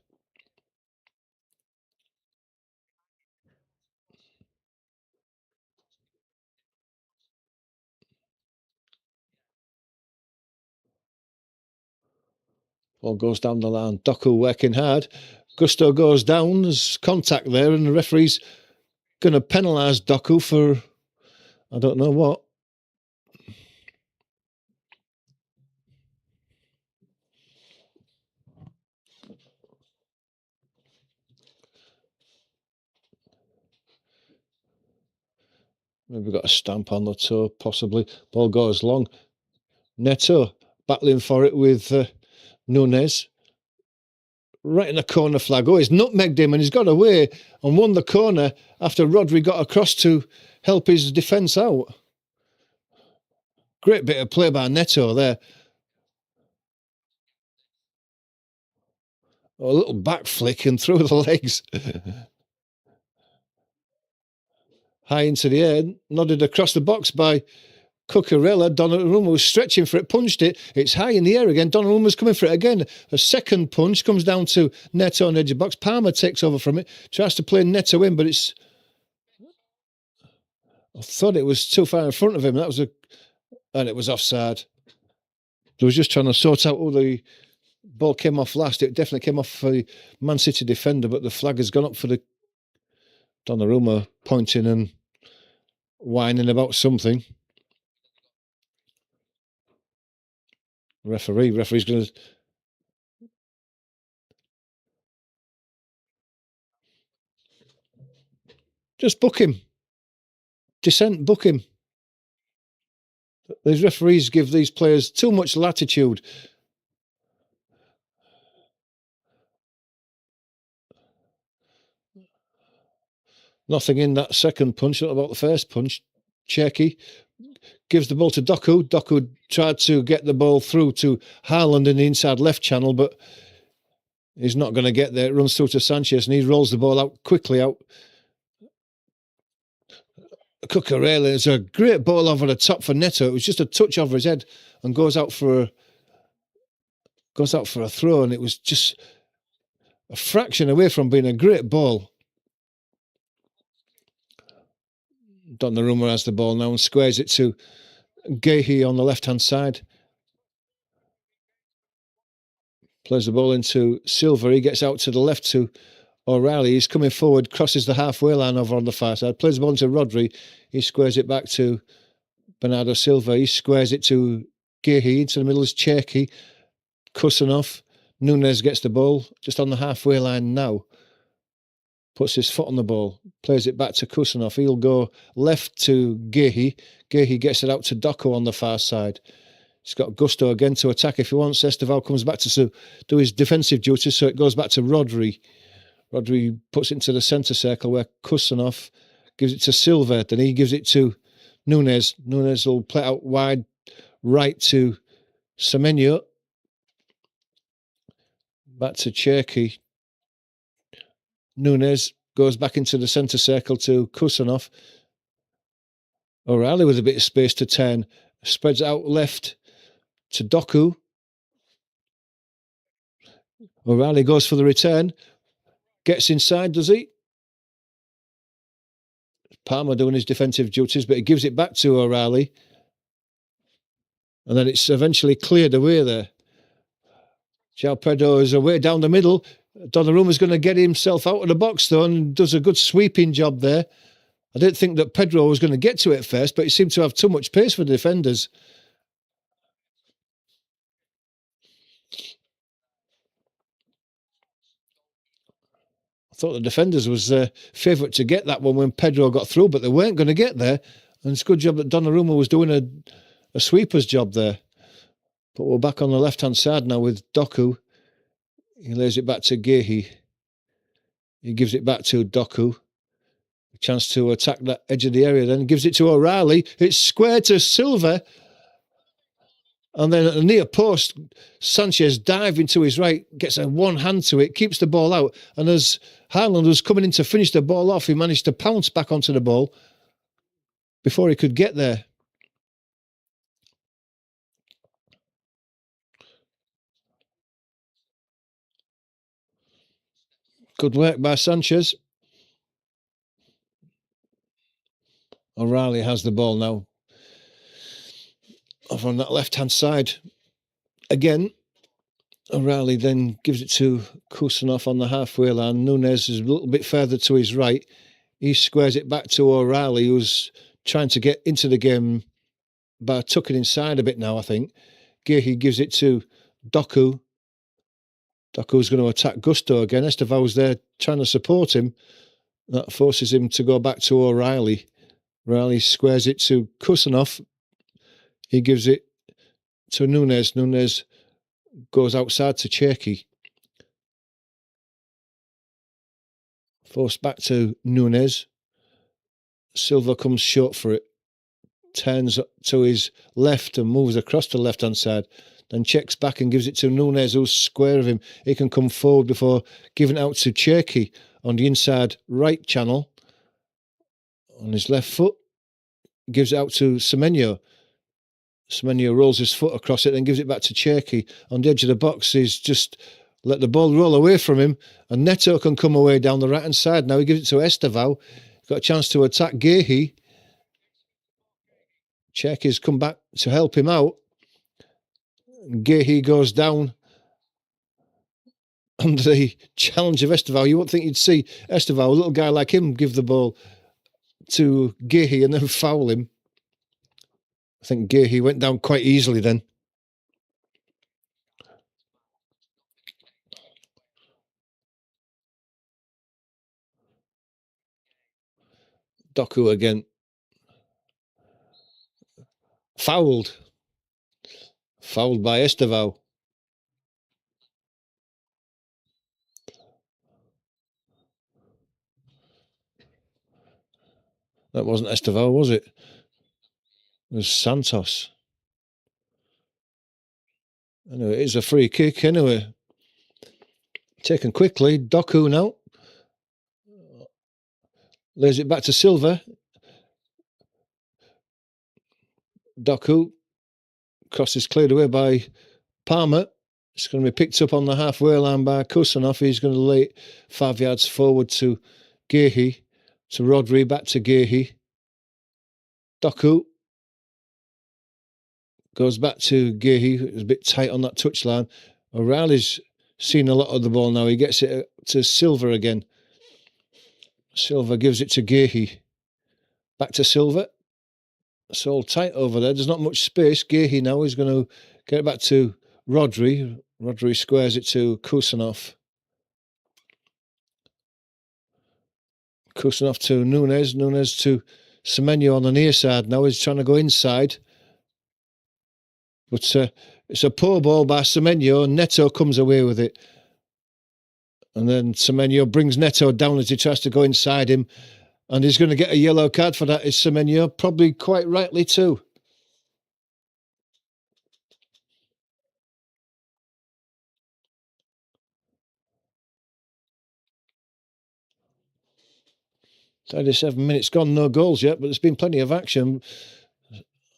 Ball goes down the line. Doku working hard. Gusto goes down. There's contact there, and the referee's going to penalise Doku for I don't know what. Maybe got a stamp on the toe, possibly. Ball goes long. Neto battling for it with Nunes. Right in the corner flag. Oh, he's nutmegged him and he's got away and won the corner after Rodri got across to help his defence out. Great bit of play by Neto there. Oh, a little back flick and through the legs. High into the air, nodded across the box by Cucurella. Donnarumma was stretching for it, punched it. It's high in the air again. Donnarumma's coming for it again. A second punch comes down to Neto on the edge of the box. Palmer takes over from it, tries to play Neto in, but it's... I thought it was too far in front of him. And it was offside. They was just trying to sort out who the ball came off last. It definitely came off for the Man City defender, but the flag has gone up for the Donnarumma, pointing and whining about something. Referee's going to... Just book him. Dissent, book him. These referees give these players too much latitude. Nothing in that second punch, not about the first punch. Cherky gives the ball to Doku. Doku tried to get the ball through to Haaland in the inside left channel, but he's not going to get there. It runs through to Sanchez and he rolls the ball out quickly out. Cucurella is a great ball over the top for Neto. It was just a touch over his head and goes out for a throw, and it was just a fraction away from being a great ball. Donnarumma has the ball now and squares it to Gehi on the left-hand side. Plays the ball into Silva. He gets out to the left to O'Reilly. He's coming forward, crosses the halfway line over on the far side. Plays the ball into Rodri. He squares it back to Bernardo Silva. He squares it to Gehi. Into the middle is Cherky. Kusanov. Nunes gets the ball just on the halfway line now. Puts his foot on the ball. Plays it back to Kusanov. He'll go left to Gehi. Gehi gets it out to Doku on the far side. He's got Gusto again to attack if he wants. Esteval comes back to do his defensive duties, so it goes back to Rodri. Rodri puts it into the centre circle where Kusanov gives it to Silva. Then he gives it to Nunes. Nunes will play out wide right to Semenyo. Back to Cherky. Nunes goes back into the centre circle to Kusanov. O'Reilly with a bit of space to turn. Spreads out left to Doku. O'Reilly goes for the return. Gets inside, does he? Palmer doing his defensive duties, but he gives it back to O'Reilly. And then it's eventually cleared away there. João Pedro is away down the middle. Donnarumma's going to get himself out of the box, though, and does a good sweeping job there. I didn't think that Pedro was going to get to it first, but he seemed to have too much pace for the defenders. I thought the defenders was favourite to get that one when Pedro got through, but they weren't going to get there. And it's a good job that Donnarumma was doing a sweeper's job there. But we're back on the left-hand side now with Doku. He lays it back to Gehi. He gives it back to Doku. A chance to attack that edge of the area, then gives it to O'Reilly. It's square to Silva. And then at the near post, Sanchez diving to his right, gets a one hand to it, keeps the ball out. And as Haaland was coming in to finish the ball off, he managed to pounce back onto the ball before he could get there. Good work by Sanchez. O'Reilly has the ball now. Over on that left-hand side. Again, O'Reilly then gives it to Kusanov on the halfway line. Nunes is a little bit further to his right. He squares it back to O'Reilly, who's trying to get into the game by tucking inside a bit now, I think. Gehi gives it to Doku. Doku's going to attack Gusto again. Esteval's there trying to support him. That forces him to go back to O'Reilly. Riley squares it to Kusanov. He gives it to Nunes. Nunes goes outside to Cherky. Forced back to Nunes. Silva comes short for it. Turns to his left and moves across the left-hand side. Then checks back and gives it to Nunes, who's square of him. He can come forward before giving it out to Cherky on the inside right channel. On his left foot. Gives it out to Semenyo. Semenyo rolls his foot across it and gives it back to Cherky. On the edge of the box, he's just let the ball roll away from him. And Neto can come away down the right-hand side. Now he gives it to Estevao. Got a chance to attack Gehi. Cherky's come back to help him out. Gehi goes down under the challenge of Estevao. You wouldn't think you'd see Estevao, a little guy like him, give the ball to Gehi and then foul him. I think Gehi went down quite easily then. Doku again. Fouled. Fouled by Estevao. That wasn't Estevao, was it? It was Santos. Anyway, it is a free kick anyway. Taken quickly. Doku now. Lays it back to Silva. Doku. Cross is cleared away by Palmer. It's going to be picked up on the halfway line by Kusanov. He's going to lay it 5 yards forward to Gehi. To Rodri, back to Gehi. Doku. Goes back to Gehi. It was a bit tight on that touchline. O'Reilly's seen a lot of the ball now. He gets it to Silva again. Silva gives it to Gehi. Back to Silva. It's all tight over there. There's not much space. Gehi now is going to get it back to Rodri. Rodri squares it to Kusanov. Kusanov to Nunes. Nunes to Semenyo on the near side. Now he's trying to go inside. But it's a poor ball by Semenyo. Neto comes away with it. And then Semenyo brings Neto down as he tries to go inside him. And he's going to get a yellow card for that, is Semenyo. Probably quite rightly too. "37 minutes gone, no goals yet, but there's been plenty of action."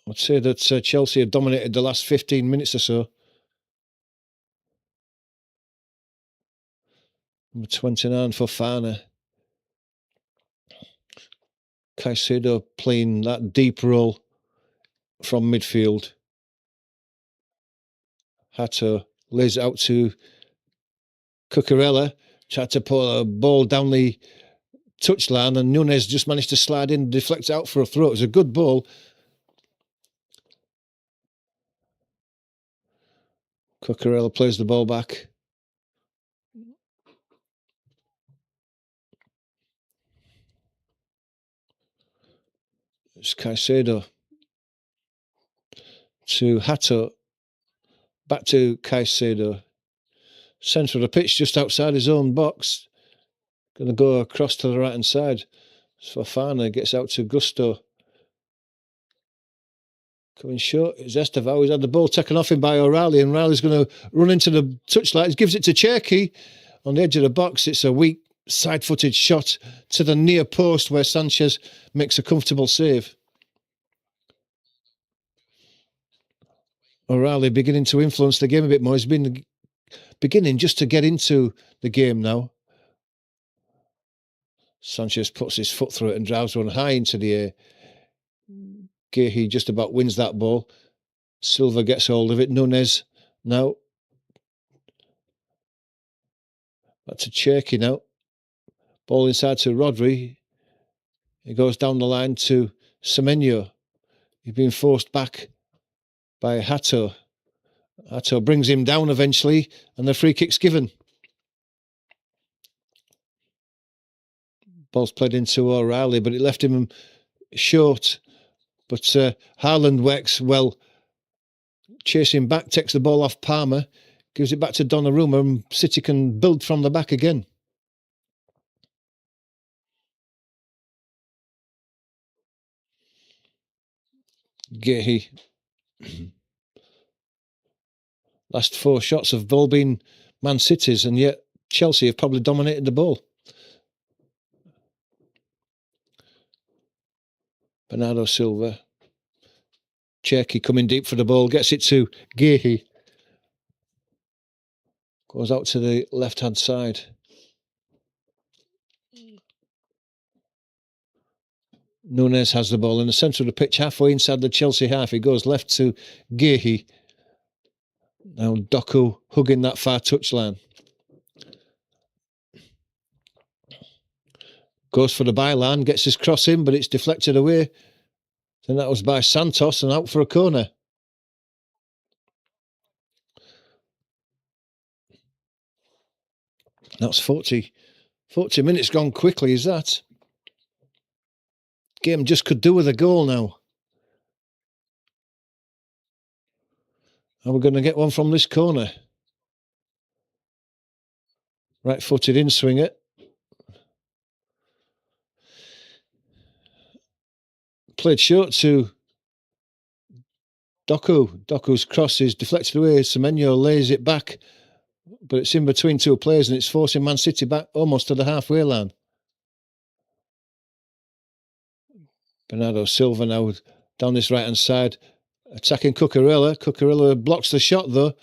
I'd say that Chelsea have dominated the last 15 minutes or so. Number 29 for Fana. Caicedo playing that deep role from midfield. Hato lays it out to Cucurella. Tried to pull a ball down the touchline, and Nunes just managed to slide in, deflect out for a throw. It was a good ball. Cucurella plays the ball back. It's Caicedo to Hato. Back to Caicedo. Centre of the pitch, just outside his own box. Going to go across to the right-hand side. Fofana gets out to Gusto. Coming short is Estevao. He's had the ball taken off him by O'Reilly, and O'Reilly's going to run into the touchline. He gives it to Cherky on the edge of the box. It's a weak side-footed shot to the near post where Sanchez makes a comfortable save. O'Reilly beginning to influence the game a bit more. He's been beginning just to get into the game now. Sanchez puts his foot through it and drives one high into the air. Gehi just about wins that ball. Silva gets hold of it. Nunes now. Back to Cherky now. Ball inside to Rodri. He goes down the line to Semenyo. He's been forced back by Hato. Hato brings him down eventually, and the free kick's given. Ball's played into O'Reilly, but it left him short. But Haaland works well, chasing back, takes the ball off Palmer, gives it back to Donnarumma, and City can build from the back again. Gahey. Last 4 shots have all been Man City's, and yet Chelsea have probably dominated the ball. Bernardo Silva. Cherky coming deep for the ball, gets it to Gahey. Goes out to the left-hand side. Nunes has the ball in the centre of the pitch, halfway inside the Chelsea half. He goes left to Gahey. Now Doku hugging that far touchline. Goes for the byline, gets his cross in, but it's deflected away. Then that was by Santos and out for a corner. That's 40 minutes gone quickly, is that? Game just could do with a goal now. Are we going to get one from this corner? Right-footed in swinger. Played short to Doku. Doku's cross is deflected away. Semenyo lays it back, but it's in between 2 players and it's forcing Man City back almost to the halfway line. Bernardo Silva now down this right-hand side, attacking Cucurella. Cucurella blocks the shot though.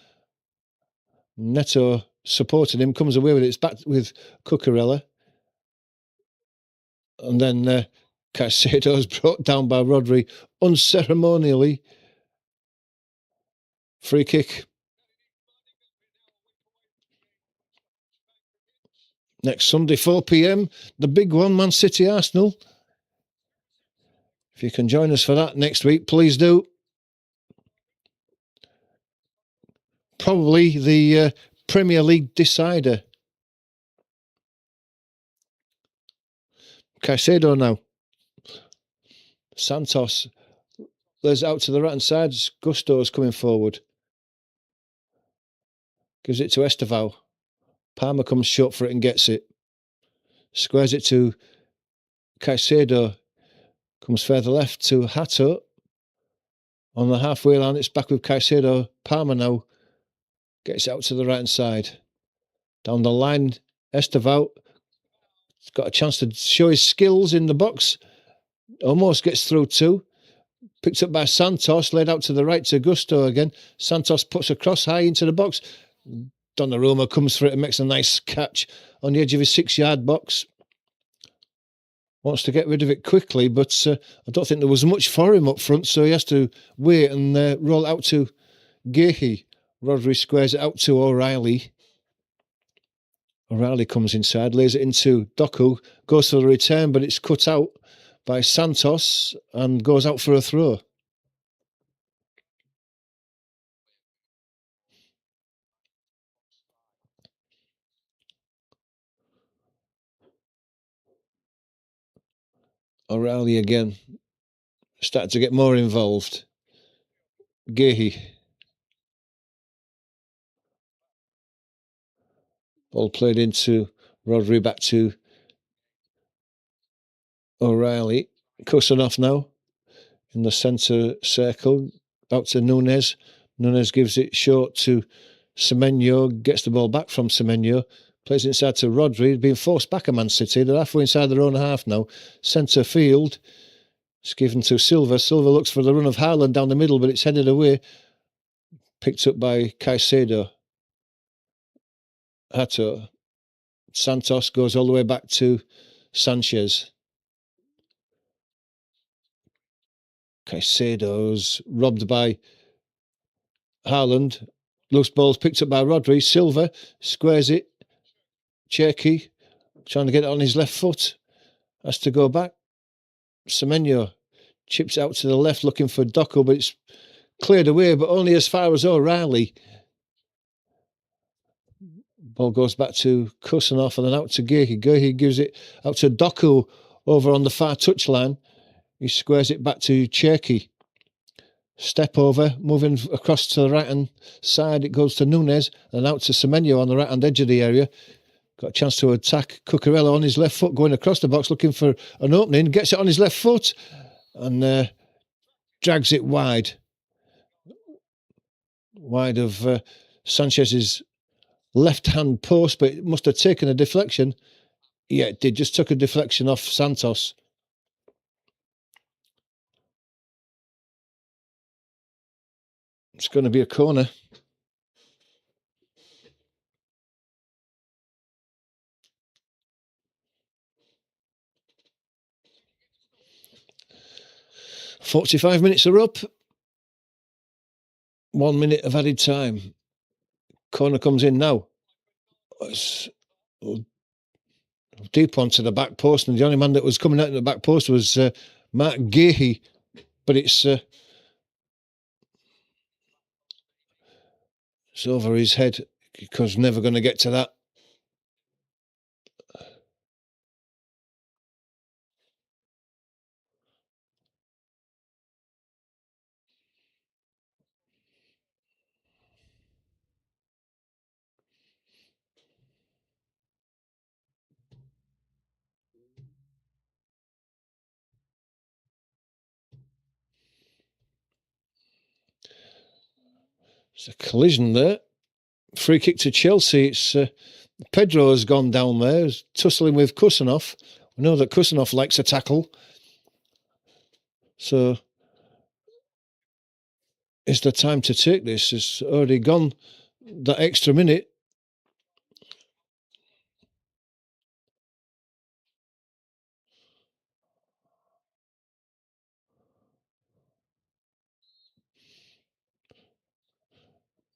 Neto supported him, comes away with it. It's back with Cucurella. And then Caicedo's brought down by Rodri unceremonially. Free kick. Next Sunday, 4 p.m, the big one, Man City Arsenal. If you can join us for that next week, please do. Probably the Premier League decider. Caicedo now. Santos. There's out to the right-hand side. Gusto's coming forward. Gives it to Estevao. Palmer comes short for it and gets it. Squares it to Caicedo. Comes further left to Hato. On the halfway line, it's back with Caicedo. Palmer now gets out to the right-hand side. Down the line, Estevao. He's got a chance to show his skills in the box. Almost gets through too. Picked up by Santos, laid out to the right to Gusto again. Santos puts a cross high into the box. Donnarumma comes for it and makes a nice catch on the edge of his 6-yard box. Wants to get rid of it quickly, but I don't think there was much for him up front, so he has to wait and roll it out to Gahey. Rodri squares it out to O'Reilly. O'Reilly comes inside, lays it into Doku, goes for the return, but it's cut out by Santos and goes out for a throw. O'Reilly again. Starting to get more involved. Gahey. Ball played into Rodri, back to O'Reilly. Kusanov now in the centre circle. Out to Nunes. Nunes gives it short to Semenyo. Gets the ball back from Semenyo. Plays inside to Rodri. Being forced back at Man City. They're halfway inside their own half now. Centre field. It's given to Silva. Silva looks for the run of Haaland down the middle, but it's headed away. Picked up by Caicedo. Hato. Santos goes all the way back to Sanchez. Caicedo's robbed by Haaland. Loose ball's picked up by Rodri. Silva squares it. Cherky trying to get it on his left foot. Has to go back. Semenyo chips out to the left looking for Doku, but it's cleared away, but only as far as O'Reilly. Ball goes back to Kusanov and then out to Gahey. Gahey gives it out to Doku over on the far touchline. He squares it back to Cherky. Step over, moving across to the right-hand side. It goes to Nunes and out to Semenyo on the right-hand edge of the area. Got a chance to attack Cucurella on his left foot, going across the box, looking for an opening. Gets it on his left foot and drags it wide. Wide of Sanchez's left-hand post, but it must have taken a deflection. Yeah, it did. Just took a deflection off Santos. It's going to be a corner. "45 minutes are up. 1 minute of added time. Corner comes in now. It's deep onto the back post, and the only man that was coming out of the back post was Mark Gahey. But it's over his head because never going to get to that. It's a collision there. Free kick to Chelsea. It's Pedro has gone down there, he's tussling with Kusanov. We know that Kusanov likes a tackle. So is the time to take this? It's already gone that extra minute.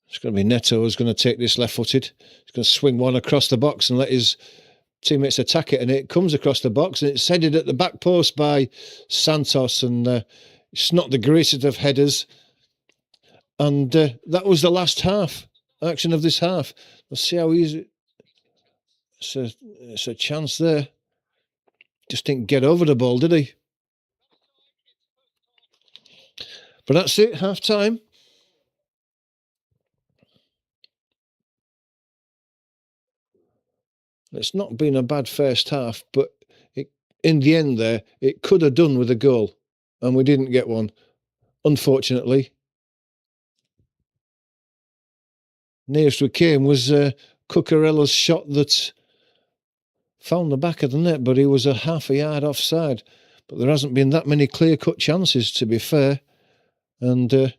It's going to be Neto who's going to take this left-footed. He's going to swing one across the box and let his teammates attack it, and it comes across the box and it's headed at the back post by Santos, and it's not the greatest of headers. And that was the last half action of this half. Let's see how easy. It's a chance there. Just didn't get over the ball, did he? But that's it, half time. It's not been a bad first half, but in the end there, it could have done with a goal, and we didn't get one, unfortunately. Nearest we came was Cucurella's shot that found the back of the net, but he was a half a yard offside. But there hasn't been that many clear-cut chances, to be fair. And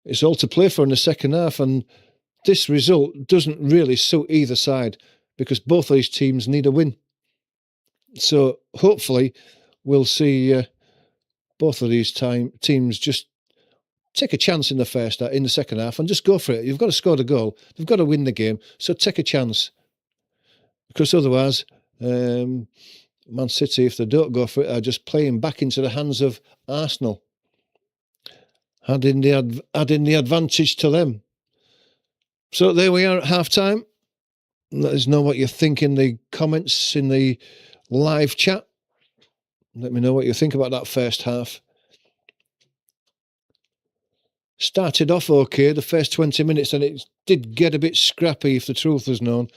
it's all to play for in the second half, and this result doesn't really suit either side because both of these teams need a win. So hopefully we'll see both of these teams just take a chance in the second half and just go for it. You've got to score the goal. You've got to win the game. So take a chance. Because otherwise, Man City, if they don't go for it, are just playing back into the hands of Arsenal. Adding the advantage to them. So there we are at half-time. Let us know what you think in the comments in the live chat. Let me know what you think about that first half. Started off okay, the first 20 minutes, and it did get a bit scrappy, if the truth was known.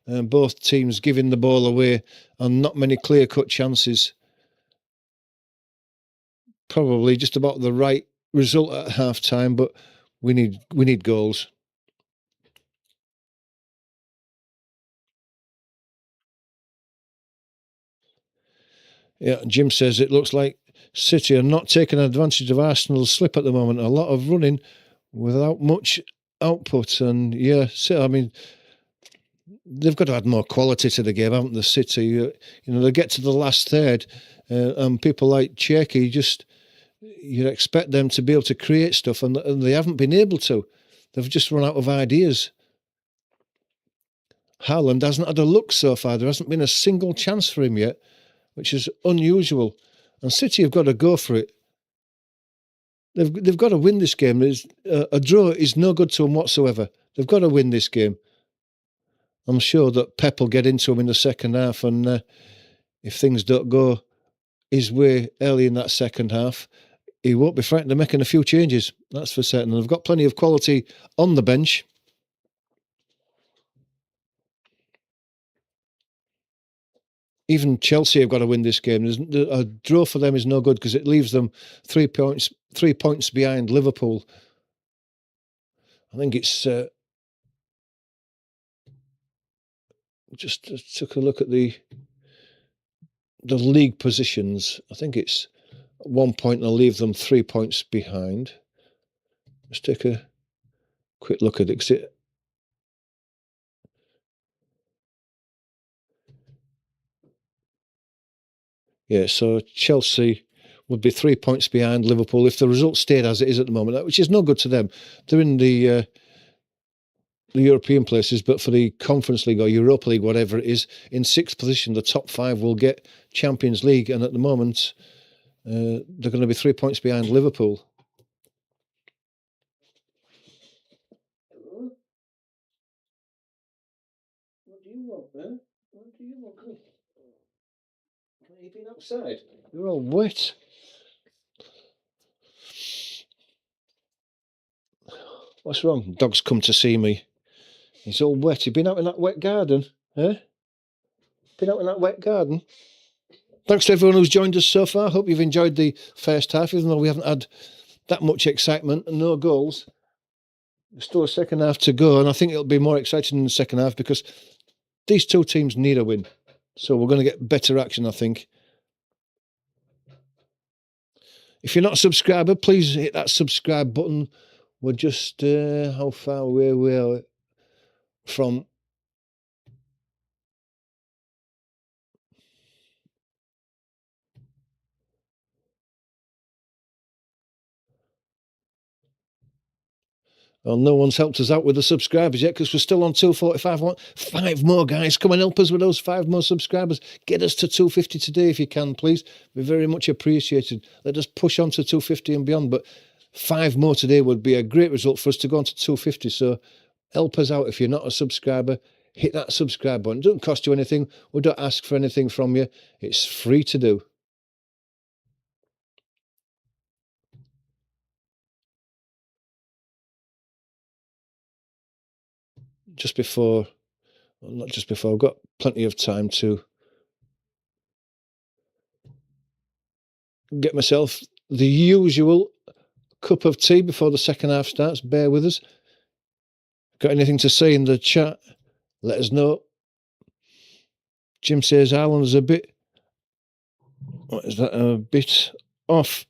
Both teams giving the ball away and not many clear-cut chances. Probably just about the right result at half-time, but we need goals. Yeah, Jim says it looks like City are not taking advantage of Arsenal's slip at the moment. A lot of running without much output. And yeah, I mean, they've got to add more quality to the game, haven't they, City? They get to the last third and people like Cherky, you'd expect them to be able to create stuff, and they haven't been able to. They've just run out of ideas. Haaland hasn't had a look so far. There hasn't been a single chance for him yet, which is unusual. And City have got to go for it. They've got to win this game. A draw is no good to them whatsoever. They've got to win this game. I'm sure that Pep will get into them in the second half, and if things don't go his way early in that second half, he won't be frightened of making a few changes. That's for certain. And they've got plenty of quality on the bench. Even Chelsea have got to win this game. A draw for them is no good because it leaves them 3 points behind Liverpool. I think it's just took a look at the league positions. I think it's 1 point and I'll leave them 3 points behind. Let's take a quick look at it. Yeah, so Chelsea would be 3 points behind Liverpool if the result stayed as it is at the moment, which is no good to them. They're in the European places, but for the Conference League or Europa League, whatever it is, in sixth position, the top five will get Champions League, and at the moment, they're going to be 3 points behind Liverpool. Hello? What do you want, man? What do you want? Have you been outside? You're all wet. What's wrong? Dog's come to see me. He's all wet. You've been out in that wet garden, eh? Been out in that wet garden? Thanks to everyone who's joined us so far. Hope you've enjoyed the first half, even though we haven't had that much excitement and no goals. There's still a second half to go, and I think it'll be more exciting in the second half because these two teams need a win. So we're going to get better action, I think. If you're not a subscriber, please hit that subscribe button. We're just how far away we are from. Well, no one's helped us out with the subscribers yet because we're still on 245. I want 5 more, guys. Come and help us with those 5 more subscribers. Get us to 250 today if you can, please. We're very much appreciated. Let us push on to 250 and beyond. But 5 more today would be a great result for us to go on to 250. So help us out if you're not a subscriber. Hit that subscribe button. It doesn't cost you anything. We don't ask for anything from you. It's free to do. Just before, well, not just before, I've got plenty of time to get myself the usual cup of tea before the second half starts. Bear with us. Got anything to say in the chat? Let us know. Jim says Ireland's a bit, what is that, a bit off.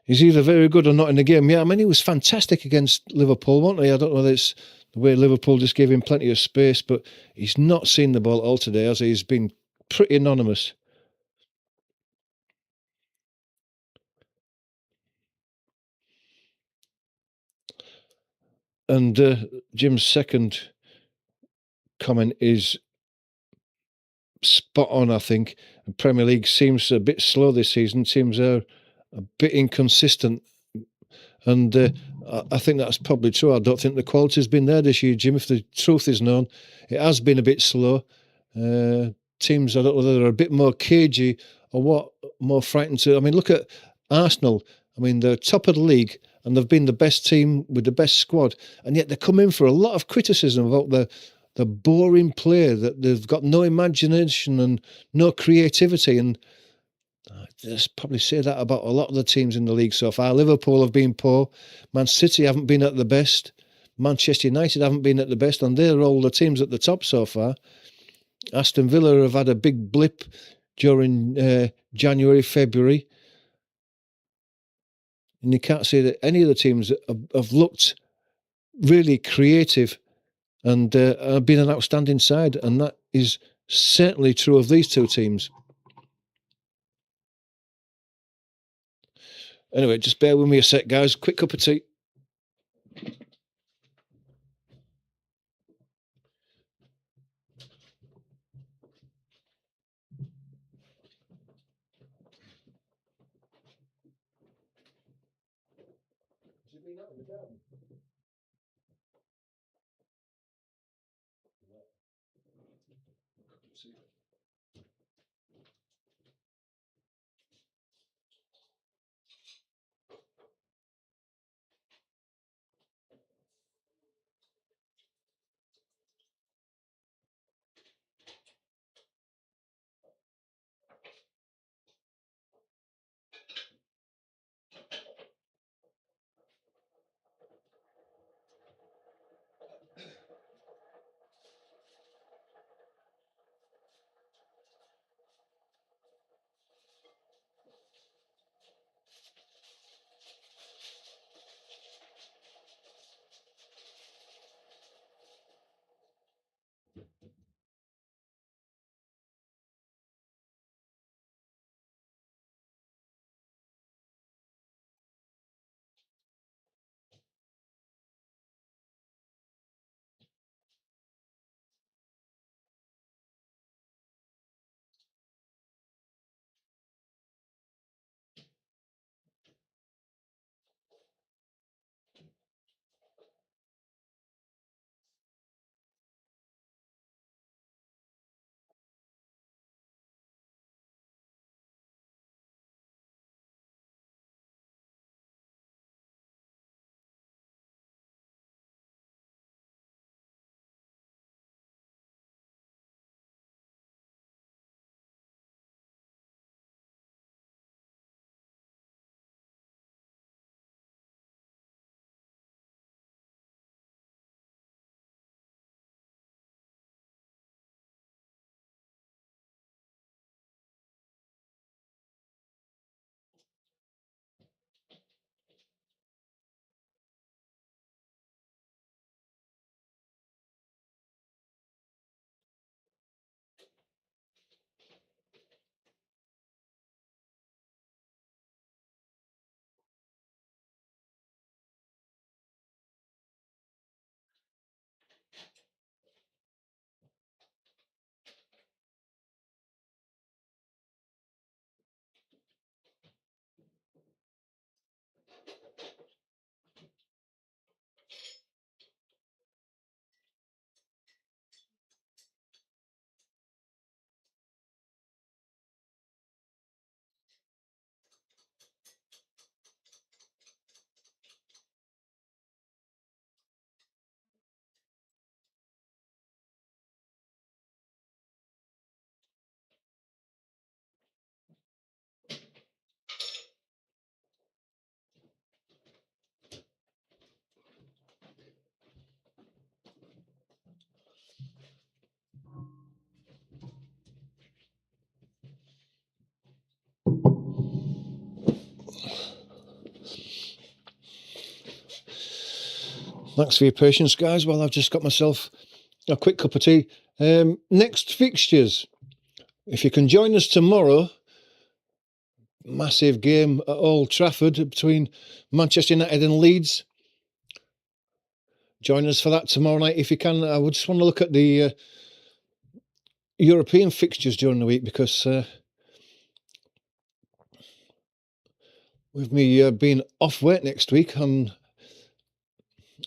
He's either very good or not in the game. Yeah, I mean, he was fantastic against Liverpool, wasn't he? I don't know whether it's the way Liverpool just gave him plenty of space, but he's not seen the ball at all today, has he? He's been pretty anonymous. And Jim's second comment is spot on, I think. The Premier League seems a bit slow this season, seems a bit inconsistent. And I think that's probably true. I don't think the quality's been there this year, Jim. If the truth is known, it has been a bit slow. Teams, I don't know whether they're a bit more cagey or what, more frightened to. I mean, look at Arsenal. I mean, they're top of the league and they've been the best team with the best squad. And yet they come in for a lot of criticism about the boring play, that they've got no imagination and no creativity. And I just probably say that about a lot of the teams in the league so far. Liverpool have been poor. Man City haven't been at the best. Manchester United haven't been at the best. And they're all the teams at the top so far. Aston Villa have had a big blip during January, February. And you can't say that any of the teams have looked really creative and have been an outstanding side. And that is certainly true of these two teams. Anyway, just bear with me a sec, guys. Quick cup of tea. Has it been out in the garden? Thanks for your patience, guys. Well, I've just got myself a quick cup of tea. Next fixtures. If you can join us tomorrow, massive game at Old Trafford between Manchester United and Leeds. Join us for that tomorrow night if you can. I would just want to look at the European fixtures during the week, because with me being off work next week on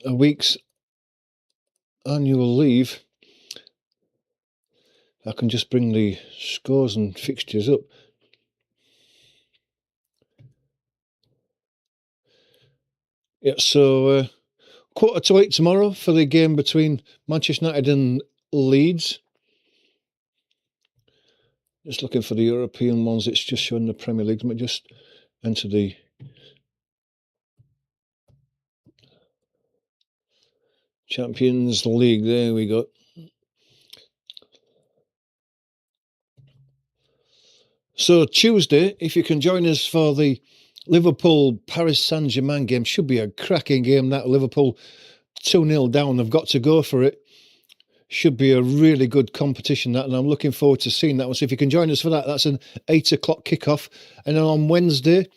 a week's annual leave, I can just bring the scores and fixtures up. Yeah, so 7:45 tomorrow for the game between Manchester United and Leeds. Just looking for the European ones. It's just showing the Premier League. Let me just enter the Champions League. There we go. So Tuesday, if you can join us for the Liverpool-Paris Saint-Germain game, should be a cracking game. That Liverpool 2-0 down. They've got to go for it. Should be a really good competition, that, and I'm looking forward to seeing that one. So if you can join us for that, that's an 8 o'clock kickoff. And then on Wednesday,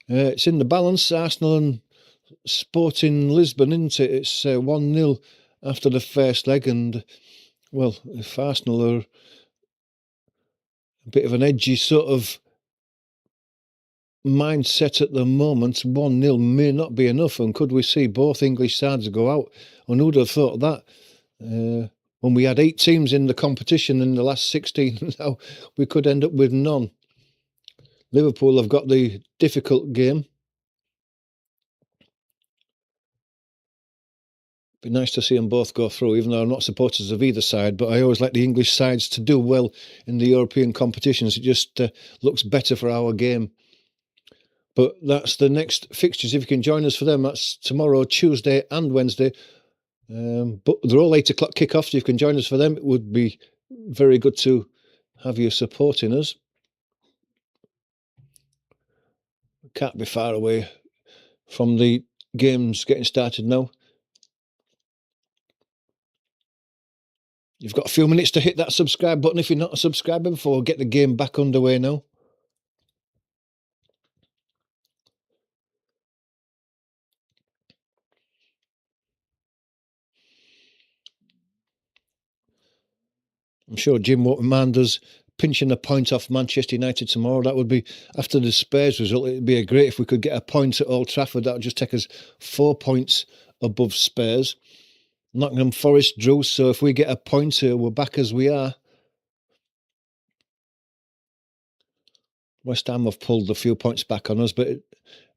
it's in the balance, Arsenal and Sporting Lisbon, isn't it? It's 1-0 after the first leg, and, well, if Arsenal are a bit of an edgy sort of mindset at the moment, 1-0 may not be enough, and could we see both English sides go out? And who'd have thought that? When we had 8 teams in the competition in the last 16, now we could end up with none. Liverpool have got the difficult game. Be nice to see them both go through, even though I'm not supporters of either side, but I always like the English sides to do well in the European competitions. It just looks better for our game. But that's the next fixtures. If you can join us for them, that's tomorrow, Tuesday and Wednesday. But they're all 8 o'clock kickoffs. If you can join us for them, it would be very good to have you supporting us. Can't be far away from the games getting started now. You've got a few minutes to hit that subscribe button if you're not a subscriber before we get the game back underway now. I'm sure Jim won't mind us pinching a point off Manchester United tomorrow. That would be, after the Spurs result, it'd be great if we could get a point at Old Trafford. That would just take us 4 points above Spurs. Nottingham Forest drew, so if we get a point, we're back as we are. West Ham have pulled a few points back on us, but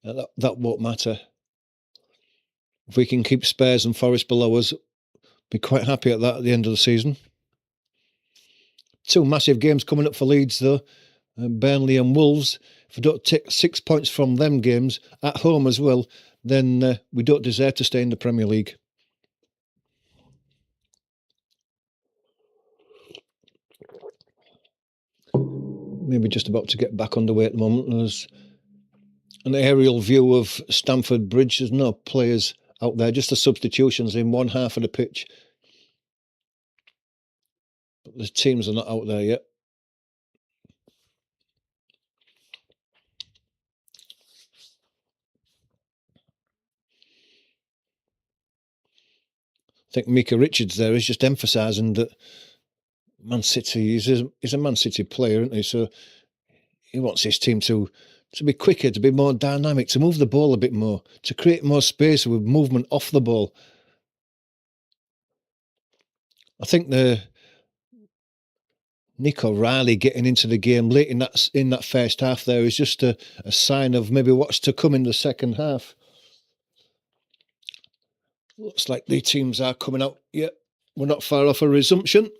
that won't matter. If we can keep Spurs and Forest below us, be quite happy at that at the end of the season. 2 massive games coming up for Leeds, though. Burnley and Wolves. If we don't take 6 points from them games at home as well, then we don't deserve to stay in the Premier League. Maybe just about to get back underway at the moment. There's an aerial view of Stamford Bridge. There's no players out there, just the substitutions in one half of the pitch. But the teams are not out there yet. I think Mika Richards there is just emphasising that Man City is a Man City player, isn't he? So he wants his team to be quicker, to be more dynamic, to move the ball a bit more, to create more space with movement off the ball. I think the Nico Riley getting into the game late in that first half there is just a sign of maybe what's to come in the second half. Looks like the teams are coming out. Yep, we're not far off a resumption.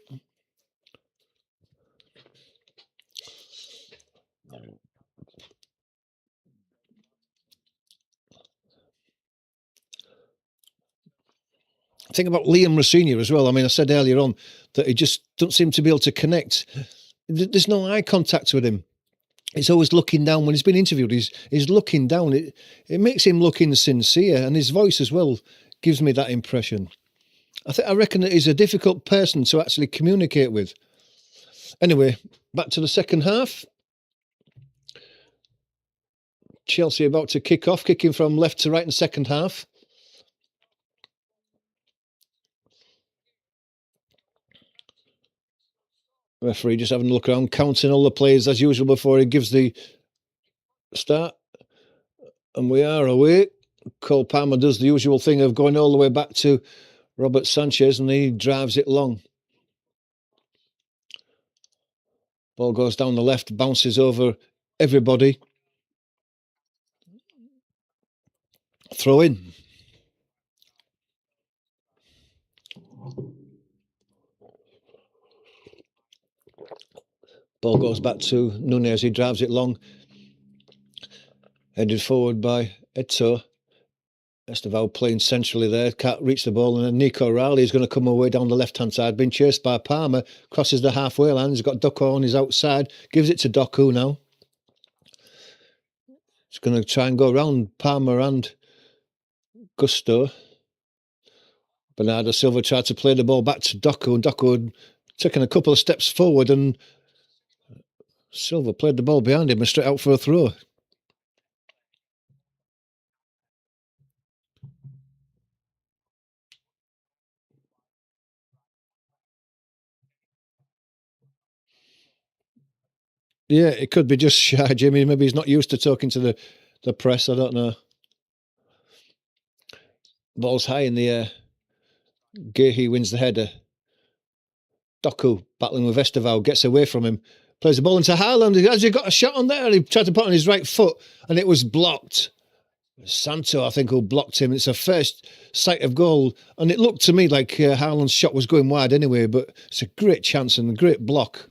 Think about Liam Rosenior as well. I mean, I said earlier on that he just doesn't seem to be able to connect. There's no eye contact with him. He's always looking down. When he's been interviewed, he's looking down. It makes him look insincere, and his voice as well gives me that impression. I reckon that he's a difficult person to actually communicate with. Anyway, back to the second half. Chelsea about to kick off, kicking from left to right in the second half. Referee just having a look around, counting all the players as usual before he gives the start. And we are away. Cole Palmer does the usual thing of going all the way back to Robert Sanchez, and he drives it long. Ball goes down the left, bounces over everybody. Throw in. Ball goes back to Nunez. He drives it long. Headed forward by Eto'o. Estevao playing centrally there. Can't reach the ball. And then Nico Rowley is going to come away down the left-hand side. Being chased by Palmer. Crosses the halfway line. He's got Doku on his outside. Gives it to Doku now. He's going to try and go around Palmer and Gusto. Bernardo Silva tried to play the ball back to Doku. And Doku had taken a couple of steps forward, and Silva played the ball behind him and straight out for a throw. Yeah, it could be just shy, Jimmy. Maybe he's not used to talking to the press. I don't know. Ball's high in the air. Gehi wins the header. Doku battling with Estevao, gets away from him. Plays the ball into Haaland. Has he got a shot on there? He tried to put on his right foot, and it was blocked. Santo, I think, who blocked him. It's a first sight of goal, and it looked to me like Haaland's shot was going wide anyway, but it's a great chance and a great block.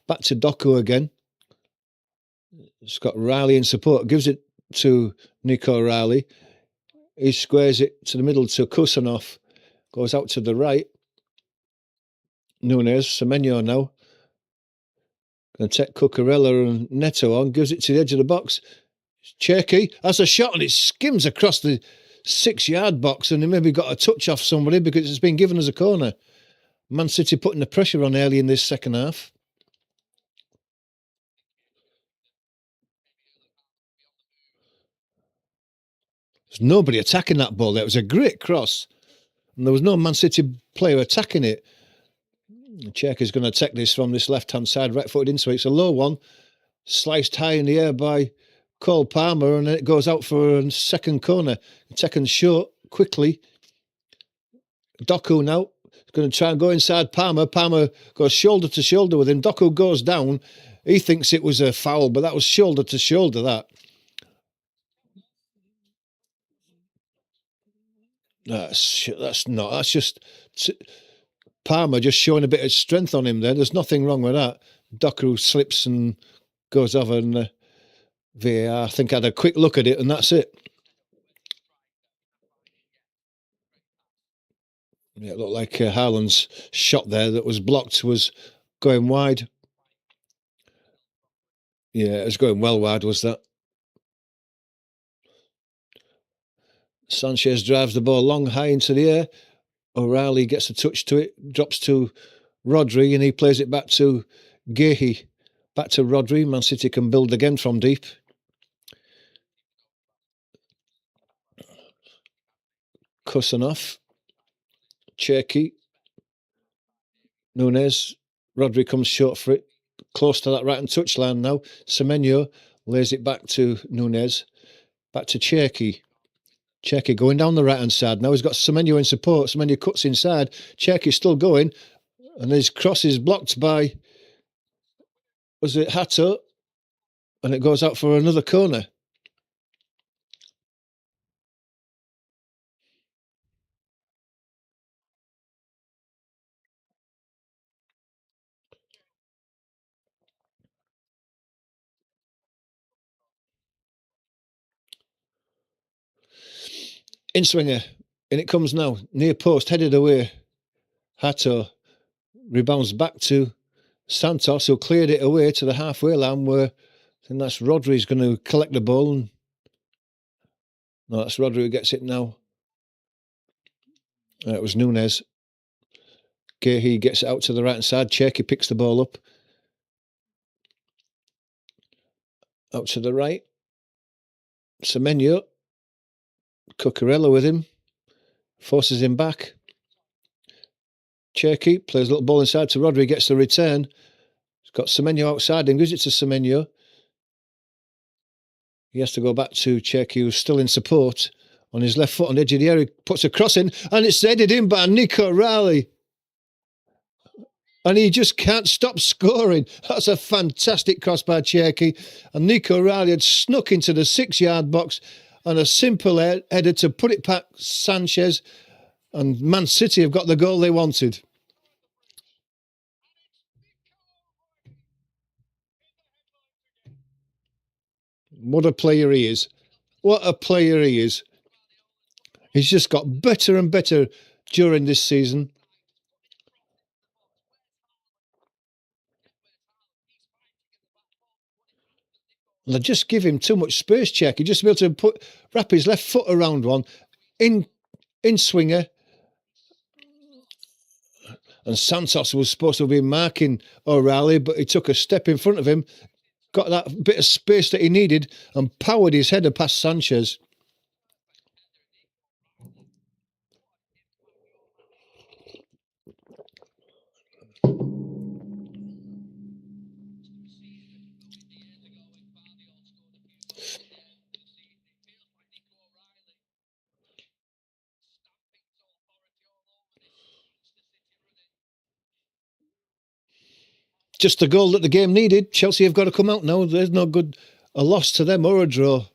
Back to Doku again. It's got Riley in support. Gives it to Nico Riley. He squares it to the middle to Kusanov. Goes out to the right. Nunez, Semenyo now. Going to take Cucurella and Neto on. Gives it to the edge of the box. Cherky has a shot and it skims across the 6-yard box, and he maybe got a touch off somebody because it's been given as a corner. Man City putting the pressure on early in this second half. There's nobody attacking that ball there. It was a great cross, and there was no Man City player attacking it. Cherky's going to attack this from this left-hand side, right-footed into it. It's a low one, sliced high in the air by Cole Palmer, and then it goes out for a second corner. Taken short quickly. Doku now is going to try and go inside Palmer. Palmer goes shoulder to shoulder with him. Doku goes down. He thinks it was a foul, but that was shoulder to shoulder, that. That's not. That's just Palmer just showing a bit of strength on him there. There's nothing wrong with that. Doku slips and goes over, and VAR, I think, had a quick look at it, and that's it. Yeah, it looked like Haaland's shot there that was blocked was going wide. Yeah, it was going well wide, was that? Sanchez drives the ball long, high into the air. O'Reilly gets a touch to it, drops to Rodri, and he plays it back to Gehi. Back to Rodri. Man City can build again from deep. Kusanov. Cherky. Nunez. Rodri comes short for it. Close to that right-hand touchline now. Semenyo lays it back to Nunez. Back to Cherky. Cherky going down the right-hand side. Now he's got Semenyo in support. Semenyo cuts inside. Cherky's still going. And his cross is blocked by, was it Hato? And it goes out for another corner. In swinger. And it comes now. Near post, headed away. Hato rebounds back to Santos, who cleared it away to the halfway line, where I think that's Rodri's going to collect the ball. No, that's Rodri who gets it now. It was Nunez. Gehi gets it out to the right-hand side. Cherky picks the ball up. Out to the right. Semenyo. Cucurella with him. Forces him back. Cherky plays a little ball inside to Rodri. Gets the return. He's got Semenyo outside and gives it to Semenyo. He has to go back to Cherky, who's still in support. On his left foot on the edge of the area. Puts a cross in. And it's headed in by Nico Raleigh. And he just can't stop scoring. That's a fantastic cross by Cherky. And Nico Raleigh had snuck into the 6-yard box and a simple header to put it past Sanchez. And Man City have got the goal they wanted. What a player he is. What a player he is. He's just got better and better during this season. And they just give him too much space, Check. He just be able to wrap his left foot around one in swinger. And Santos was supposed to be marking O'Reilly, but he took a step in front of him, got that bit of space that he needed, and powered his header past Sanchez. Just the goal that the game needed. Chelsea have got to come out now. There's no good a loss to them or a draw.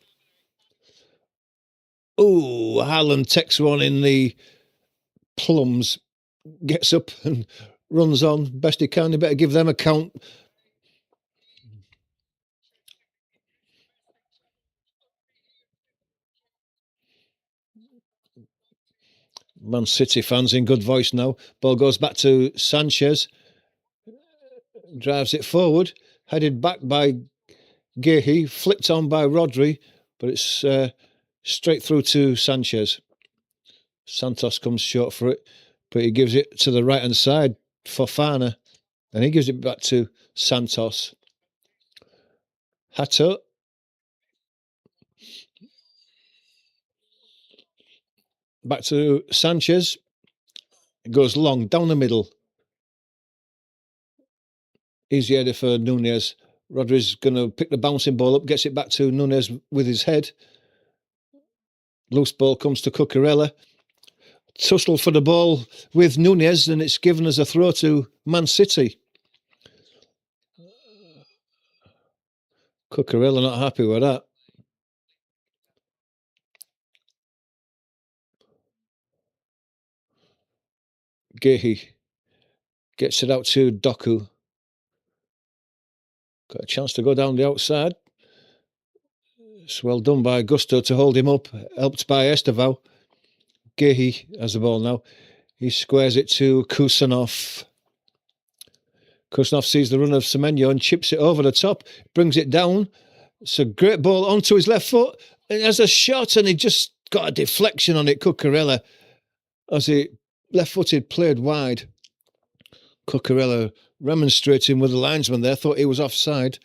Oh, Haaland takes one in the plums, gets up and runs on best he can. He better give them a count. Man City fans in good voice now. Ball goes back to Sanchez. Drives it forward. Headed back by Gehi. Flicked on by Rodri. But it's straight through to Sanchez. Santos comes short for it. But he gives it to the right-hand side. Fofana. And he gives it back to Santos. Hato. Back to Sanchez. It goes long, down the middle. Easy header for Nunez. Rodri's going to pick the bouncing ball up, gets it back to Nunez with his head. Loose ball comes to Cucurella. Tussle for the ball with Nunez, and it's given us a throw to Man City. Cucurella not happy with that. Gehi gets it out to Doku. Got a chance to go down the outside. It's well done by Gusto to hold him up, helped by Estevao. Gehi has the ball now. He squares it to Kusanov. Kusanov sees the run of Semenyo and chips it over the top, brings it down. It's a great ball onto his left foot. It has a shot and he just got a deflection on it, Cucurella, as he left-footed played wide. Cucurella remonstrating with the linesman there, thought he was offside.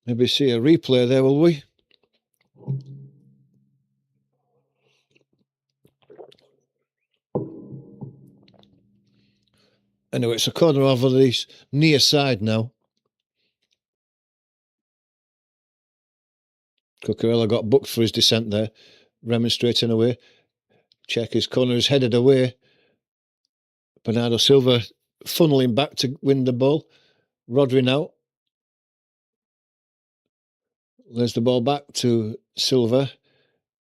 Maybe see a replay there, will we? Anyway, it's a corner over the near side now. Cucurella got booked for his descent there, remonstrating away. Check his corner is headed away. Bernardo Silva funneling back to win the ball. Rodri now. There's the ball back to Silva.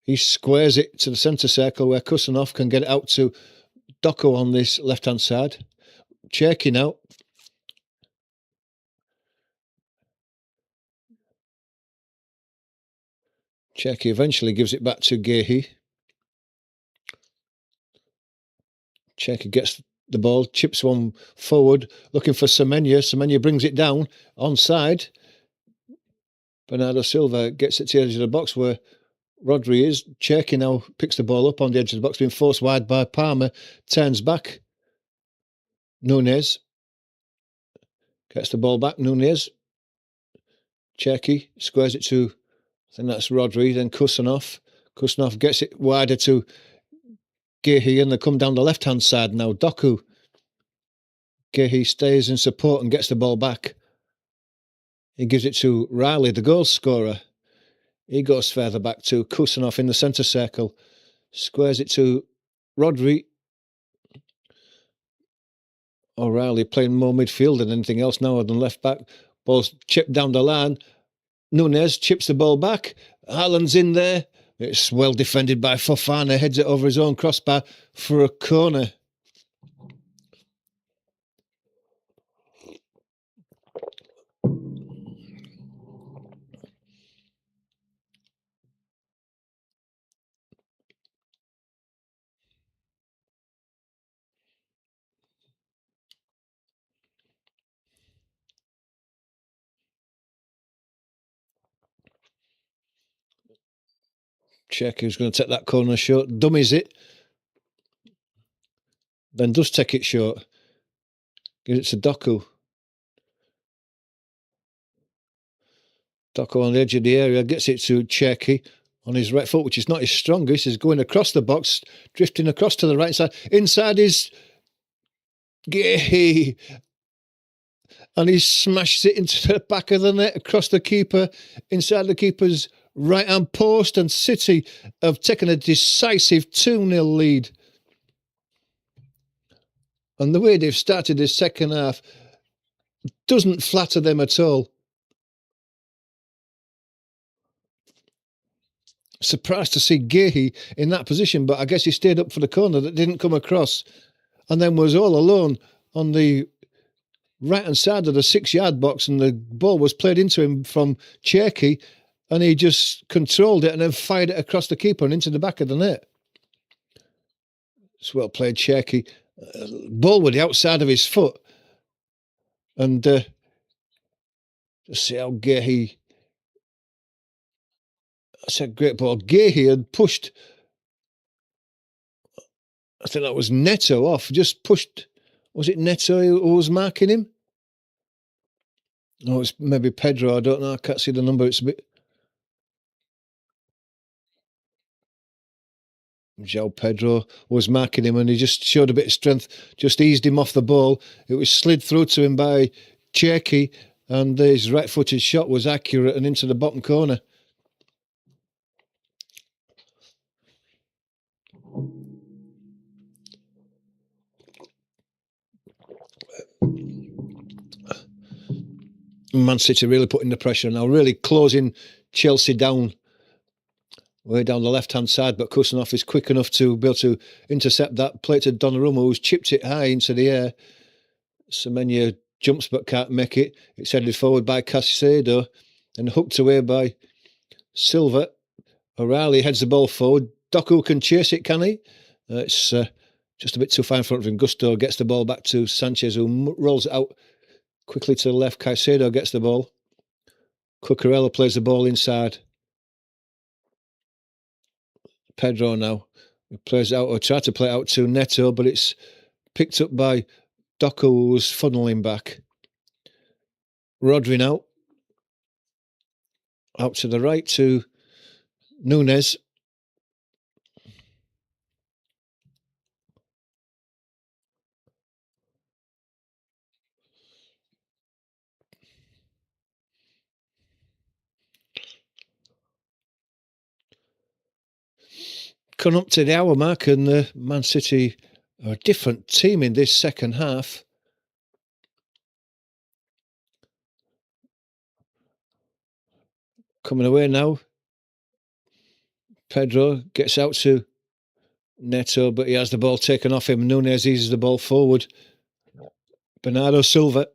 He squares it to the centre circle where Kusanov can get it out to Doku on this left-hand side. Cherky now. Cherky eventually gives it back to Gehi. Cherky gets the ball, chips one forward, looking for Semenyo. Semenyo brings it down, onside. Bernardo Silva gets it to the edge of the box where Rodri is. Cherky now picks the ball up on the edge of the box, being forced wide by Palmer. Turns back. Nunez gets the ball back. Nunez. Cherky squares it to, I think that's Rodri. Then Kusanov. Kusanov gets it wider to Gehi, and they come down the left-hand side now. Doku. Gehi stays in support and gets the ball back. He gives it to Riley, the goal scorer. He goes further back to Kusanov in the centre circle. Squares it to Rodri. O'Reilly playing more midfield than anything else now than left back. Ball's chipped down the line. Nunez chips the ball back. Haaland's in there. It's well defended by Fofana. Heads it over his own crossbar for a corner. Czech who's going to take that corner short. Dummies it. Then does take it short. Gives it to Doku. Doku on the edge of the area. Gets it to Cherky on his right foot, which is not his strongest. Is going across the box. Drifting across to the right side. Inside is Gehi. And he smashes it into the back of the net, across the keeper, inside the keeper's right-hand post, and City have taken a decisive 2-0 lead. And the way they've started this second half doesn't flatter them at all. Surprised to see Gehi in that position, but I guess he stayed up for the corner that didn't come across, and then was all alone on the right-hand side of the 6-yard box, and the ball was played into him from Cherky, and he just controlled it and then fired it across the keeper and into the back of the net. It's well played, Cherky. Ball with the outside of his foot. And just see how Gehi... That's a great ball. Gehi had pushed... I think that was Neto off. Just pushed... Was it Neto who was marking him? No, it's maybe Pedro. I don't know. I can't see the number. It's a bit... João Pedro was marking him, and he just showed a bit of strength, just eased him off the ball. It was slid through to him by Cherky, and his right-footed shot was accurate and into the bottom corner. Man City really putting the pressure now, really closing Chelsea down, way down the left-hand side, but Kusanov is quick enough to be able to intercept that. Play to Donnarumma, who's chipped it high into the air. Semenya jumps but can't make it. It's headed forward by Caicedo and hooked away by Silva. O'Reilly heads the ball forward. Doku can chase it, can he? It's just a bit too far in front of him. Gusto gets the ball back to Sanchez, who rolls it out quickly to the left. Caicedo gets the ball. Cucurella plays the ball inside. Pedro now. He plays out, or tried to play out to Neto, but it's picked up by Doku, who's funneling back. Rodri now. Out to the right to Nunez. Come up to the hour mark, and Man City are a different team in this second half. Coming away now. Pedro gets out to Neto, but he has the ball taken off him. Nunez eases the ball forward. Bernardo Silva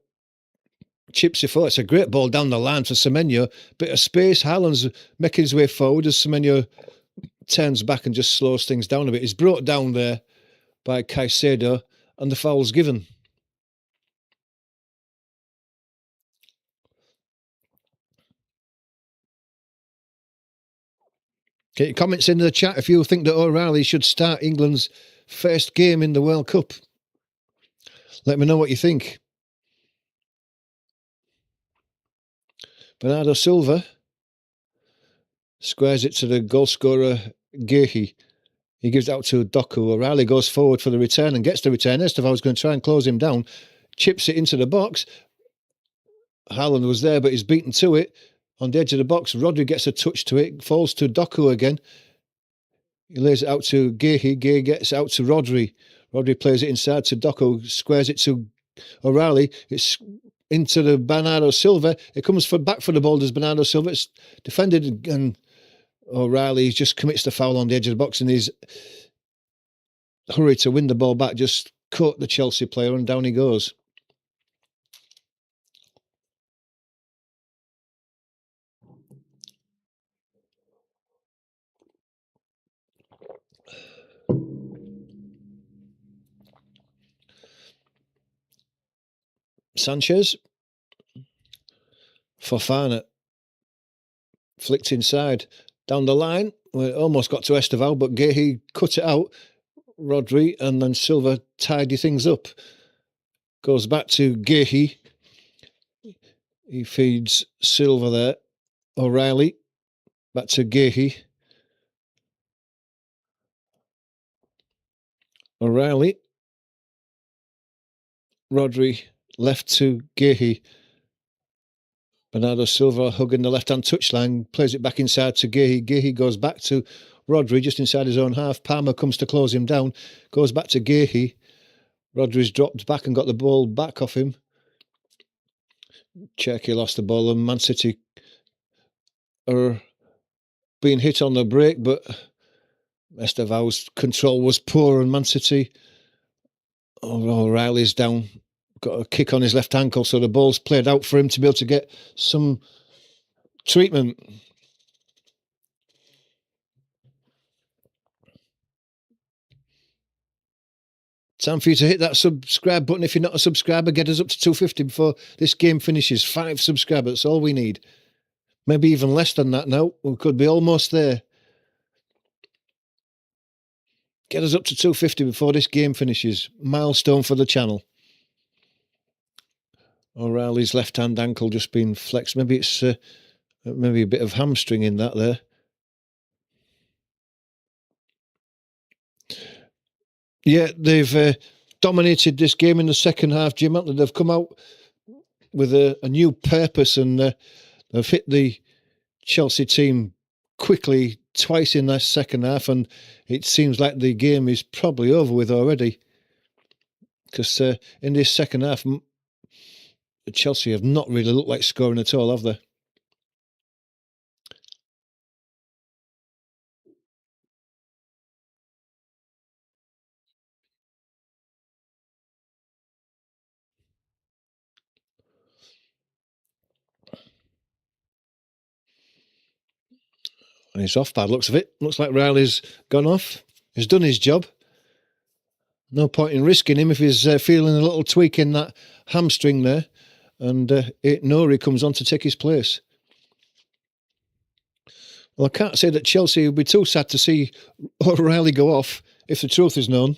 chips it forward. It's a great ball down the line for Semenyo. Bit of space. Haaland's making his way forward as Semenyo turns back and just slows things down a bit. He's brought down there by Caicedo, and the foul's given. Get your comments in the chat if you think that O'Reilly should start England's first game in the World Cup. Let me know what you think. Bernardo Silva squares it to the goal scorer, Gehi. He gives it out to Doku. O'Reilly goes forward for the return and gets the return. Esteval's going to try and close him down. Chips it into the box. Haaland was there, but he's beaten to it. On the edge of the box, Rodri gets a touch to it. Falls to Doku again. He lays it out to Gehi. Gehi gets out to Rodri. Rodri plays it inside to Doku. Squares it to O'Reilly. It's into the Bernardo Silva. It comes back for the ball. Does Bernardo Silva? It's defended, and O'Reilly just commits the foul on the edge of the box, and his hurry to win the ball back just caught the Chelsea player, and down he goes. Sanchez. Fofana. Flicked inside. Down the line. Well, it almost got to Esteval, but Gehi cut it out. Rodri, and then Silva tidy things up. Goes back to Gehi. He feeds Silva there. O'Reilly. Back to Gehi. O'Reilly. Rodri. Left to Gehi. Bernardo Silva hugging the left-hand touchline. Plays it back inside to Gehi. Gehi goes back to Rodri just inside his own half. Palmer comes to close him down. Goes back to Gehi. Rodri's dropped back and got the ball back off him. Cherky lost the ball, and Man City are being hit on the break, but Esteval's control was poor, and Man City, O'Reilly's down, got a kick on his left ankle, so the ball's played out for him to be able to get some treatment. Time for you to hit that subscribe button. If you're not a subscriber, get us up to 250 before this game finishes. 5 subscribers, that's all we need. Maybe even less than that now. We could be almost there. Get us up to 250 before this game finishes. Milestone for the channel. O'Reilly's left-hand ankle just been flexed. Maybe it's maybe a bit of hamstring in that there. Yeah, they've dominated this game in the second half, Jim. They've come out with a new purpose, and they've hit the Chelsea team quickly twice in that second half, and it seems like the game is probably over with already. Because in this second half, Chelsea have not really looked like scoring at all, have they? And he's off by the looks of it. Looks like Riley's gone off. He's done his job. No point in risking him if he's feeling a little tweak in that hamstring there. And Nori comes on to take his place. Well, I can't say that Chelsea would be too sad to see O'Reilly go off, if the truth is known.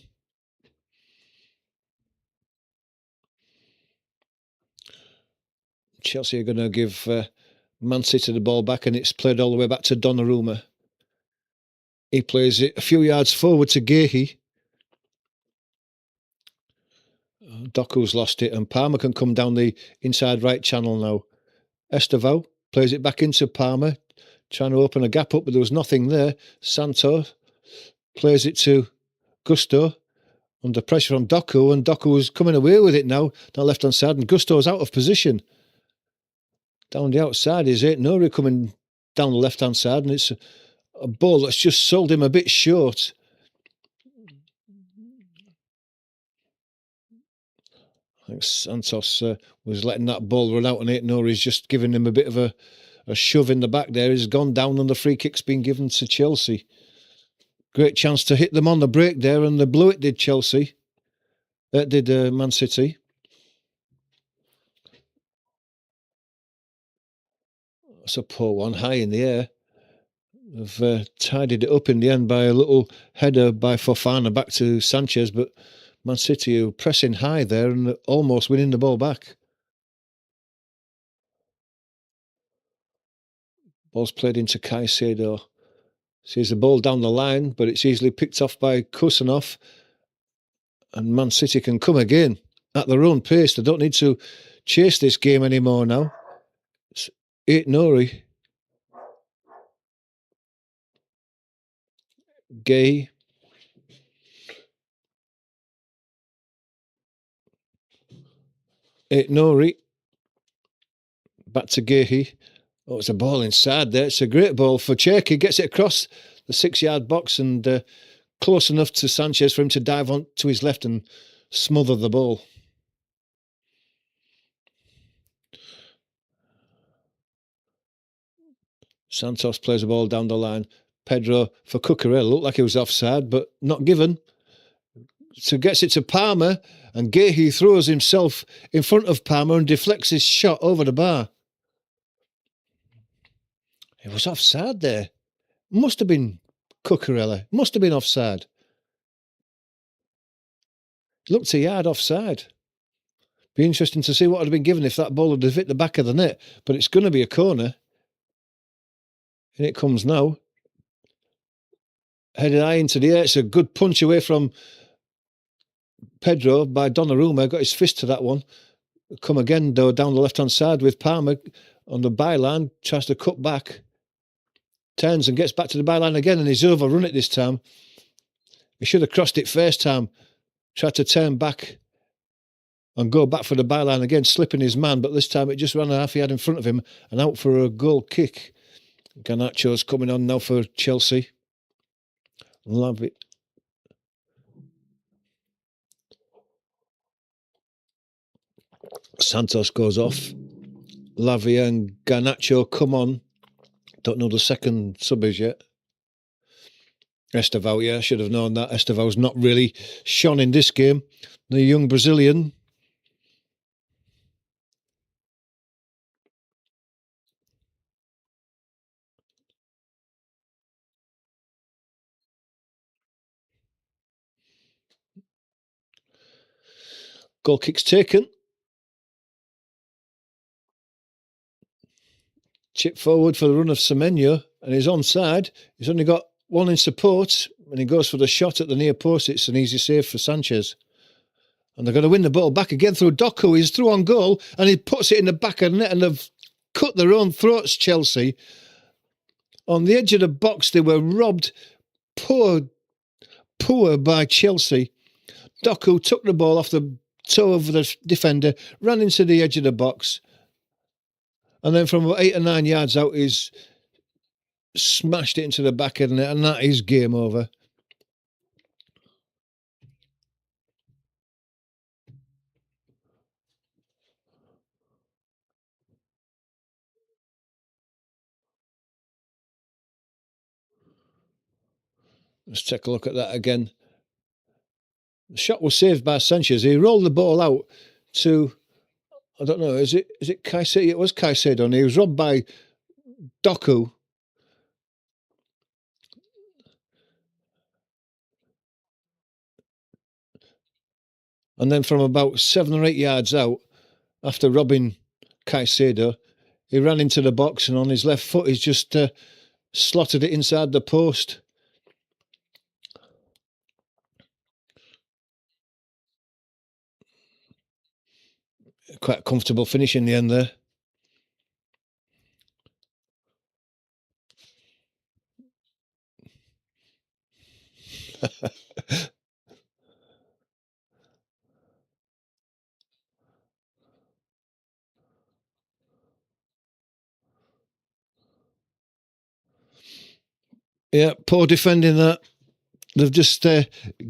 Chelsea are going to give Man City the ball back, and it's played all the way back to Donnarumma. He plays it a few yards forward to Gehi. Doku's lost it, and Palmer can come down the inside right channel now. Esteval plays it back into Palmer, trying to open a gap up, but there was nothing there. Santo plays it to Gusto, under pressure from Doku, and Doku is coming away with it now, down left-hand side, and Gusto's out of position. Down the outside is it. Nori coming down the left-hand side, and it's a ball that's just sold him a bit short. I think Santos was letting that ball run out, and Nori's just giving him a bit of a shove in the back there. He's gone down, and the free kick's been given to Chelsea. Great chance to hit them on the break there, and they blew it, did Chelsea. That did Man City. That's a poor one, high in the air. have tidied it up in the end by a little header by Fofana back to Sanchez, but Man City are pressing high there and almost winning the ball back. Ball's played into Caicedo. Sees the ball down the line, but it's easily picked off by Kusanov. And Man City can come again at their own pace. They don't need to chase this game anymore now. It's Nori. Gay. Nori. Back to Gehi. Oh, it's a ball inside there. It's a great ball for Cherky. Gets it across the 6-yard box and close enough to Sanchez for him to dive on to his left and smother the ball. Santos plays the ball down the line. Pedro for Cucurella. Looked like he was offside, but not given. So gets it to Palmer, and Gehi throws himself in front of Palmer and deflects his shot over the bar. It was offside there. Must have been Cucurella. Must have been offside. Looked a yard offside. Be interesting to see what would have been given if that ball had hit the back of the net. But it's going to be a corner. And it comes now. Headed high into the air. It's a good punch away from Pedro by Donnarumma. Got his fist to that one. Come again, though, down the left-hand side with Palmer on the byline. Tries to cut back. Turns and gets back to the byline again, and he's overrun it this time. He should have crossed it first time. Tried to turn back and go back for the byline again, slipping his man, but this time it just ran a half yard in front of him and out for a goal kick. Garnacho's coming on now for Chelsea. Love it. Santos goes off. Lavia and Garnacho come on. Don't know the second sub is yet. Estevao, yeah, I should have known that. Estevao's not really shone in this game. The young Brazilian. Goal kick's taken. Chip forward for the run of Semenyo, and he's onside. He's only got one in support, and he goes for the shot at the near post. It's an easy save for Sanchez. And they're going to win the ball back again through Doku. He's through on goal, and he puts it in the back of the net, and they've cut their own throats, Chelsea. On the edge of the box, they were robbed poor by Chelsea. Doku took the ball off the toe of the defender, ran into the edge of the box, and then from about 8 or 9 yards out, he's smashed it into the back of the net, and that is game over. Let's take a look at that again. The shot was saved by Sanchez. He rolled the ball out to, I don't know, is it Caicedo? It was Caicedo, and he was robbed by Doku. And then from about 7 or 8 yards out, after robbing Caicedo, he ran into the box, and on his left foot, he's just slotted it inside the post. Quite a comfortable finish in the end there. Yeah, poor defending that. They've just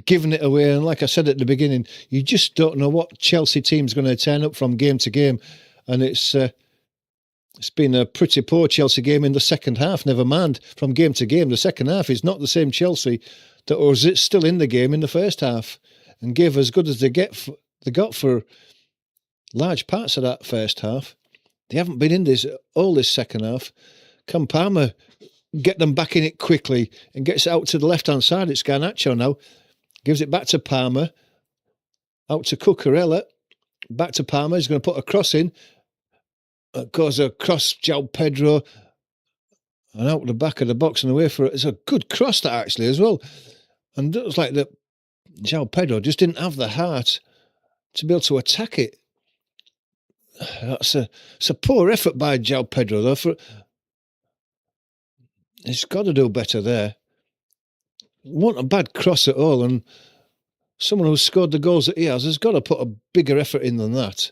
given it away. And like I said at the beginning, you just don't know what Chelsea team's going to turn up from game to game. And it's been a pretty poor Chelsea game in the second half. Never mind from game to game. The second half is not the same Chelsea that was still in the game in the first half and gave as good as they got for large parts of that first half. They haven't been in all this second half. Palmer get them back in it quickly and gets it out to the left-hand side. It's Garnacho now. Gives it back to Palmer. Out to Cucurella. Back to Palmer. He's going to put a cross in. It goes across João Pedro and out the back of the box and away for it. It's a good cross, that actually, as well. And it was like that João Pedro just didn't have the heart to be able to attack it. It's a poor effort by João Pedro, though. He's got to do better there. Wasn't a bad cross at all, and someone who scored the goals that he has got to put a bigger effort in than that.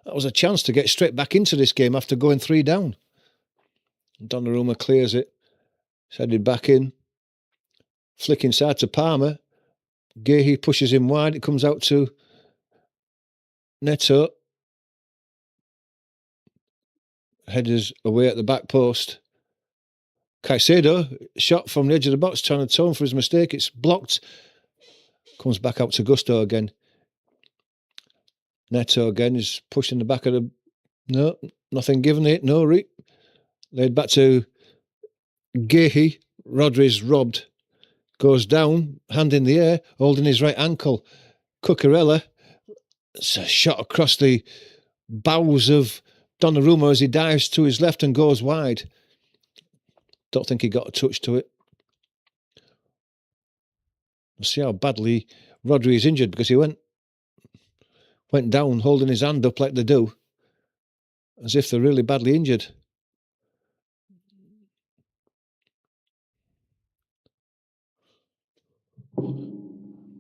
That was a chance to get straight back into this game after going 3 down. Donnarumma clears it. He's headed back in. Flick inside to Palmer. Gehi pushes him wide. It comes out to Neto. Headers away at the back post. Caicedo, shot from the edge of the box, trying to atone for his mistake. It's blocked. Comes back out to Gusto again. Neto again is pushing the back of the... No, nothing given it. No, laid back to Gehi. Rodri's robbed. Goes down, hand in the air, holding his right ankle. Cucurella. It's a shot across the bows of Donnarumma as he dives to his left and goes wide. Don't think he got a touch to it. We'll see how badly Rodri is injured, because he went down holding his hand up like they do, as if they're really badly injured.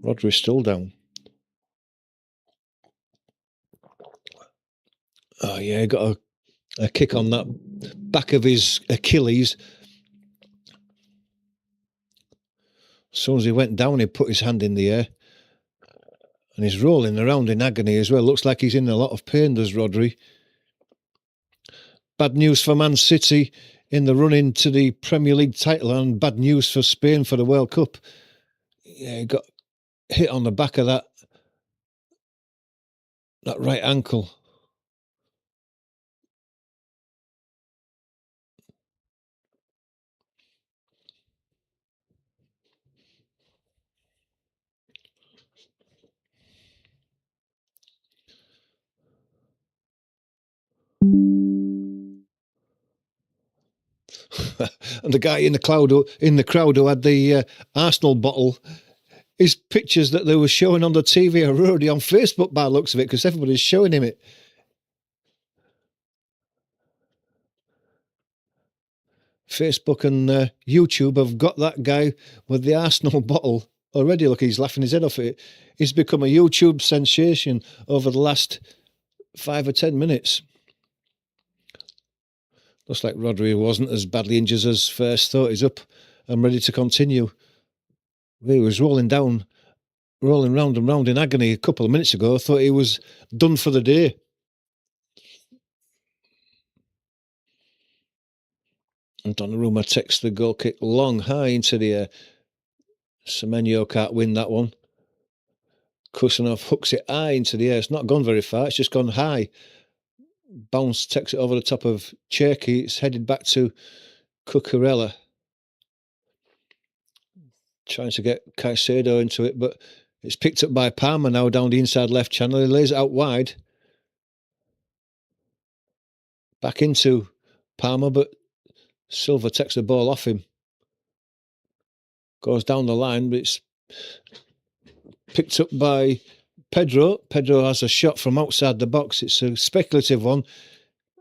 Rodri's still down. Oh yeah, got a kick on that back of his Achilles. As soon as he went down, he put his hand in the air. And he's rolling around in agony as well. Looks like he's in a lot of pain, does Rodri. Bad news for Man City in the run-in to the Premier League title, and bad news for Spain for the World Cup. Yeah, he got hit on the back of that right ankle. And the guy in the crowd who had the Arsenal bottle, his pictures that they were showing on the TV are already on Facebook by the looks of it, because everybody's showing him it. Facebook and YouTube have got that guy with the Arsenal bottle already. Look, he's laughing his head off at it. He's become a YouTube sensation over the last 5 or 10 minutes. Looks like Rodri wasn't as badly injured as first thought. He's up and ready to continue. He was rolling round and round in agony a couple of minutes ago. I thought he was done for the day. And Donnarumma takes the goal kick long, high into the air. Semenyo can't win that one. Kusanov hooks it high into the air. It's not gone very far. It's just gone high. Bounce takes it over the top of Cherky. It's headed back to Cucurella. Trying to get Caicedo into it, but it's picked up by Palmer now down the inside left channel. He lays it out wide. Back into Palmer, but Silva takes the ball off him. Goes down the line, but it's picked up by Pedro. Pedro has a shot from outside the box. It's a speculative one.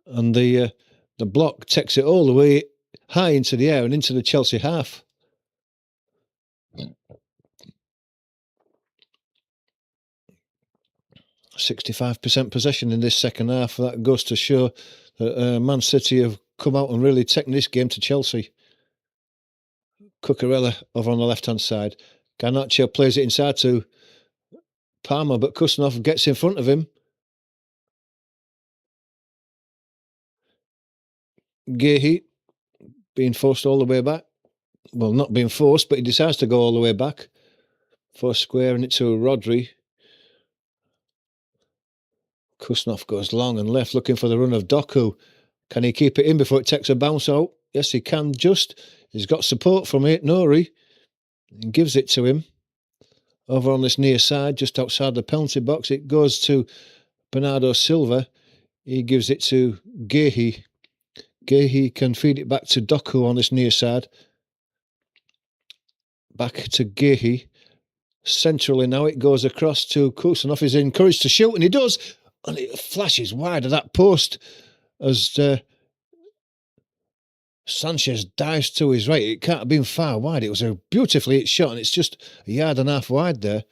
And the block takes it all the way high into the air and into the Chelsea half. %65 possession in this second half. That goes to show that Man City have come out and really taken this game to Chelsea. Cucurella over on the left-hand side. Garnacho plays it inside to Palmer, but Kusanov gets in front of him. Gehi being forced all the way back. Well, not being forced, but he decides to go all the way back. For squaring it to Rodri. Kusanov goes long and left, looking for the run of Doku. Can he keep it in before it takes a bounce out? Yes, he can. Just He's got support from it, Nori, and gives it to him. Over on this near side, just outside the penalty box, it goes to Bernardo Silva. He gives it to Gehi. Gehi can feed it back to Doku on this near side. Back to Gehi. Centrally now, it goes across to Kusanov. He's encouraged to shoot, and he does. And it flashes wide of that post as Sanchez dives to his right. It can't have been far wide. It was a beautifully hit shot, and it's just a yard and a half wide there.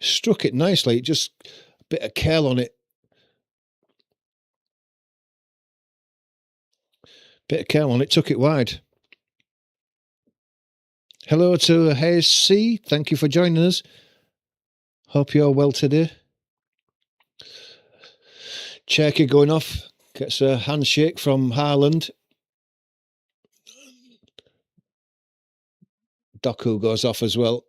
Struck it nicely. Just a bit of curl on it. Bit of curl on it. Took it wide. Hello to Hayes C. Thank you for joining us. Hope you're well today. Cherky going off. Gets a handshake from Haaland. Doku goes off as well.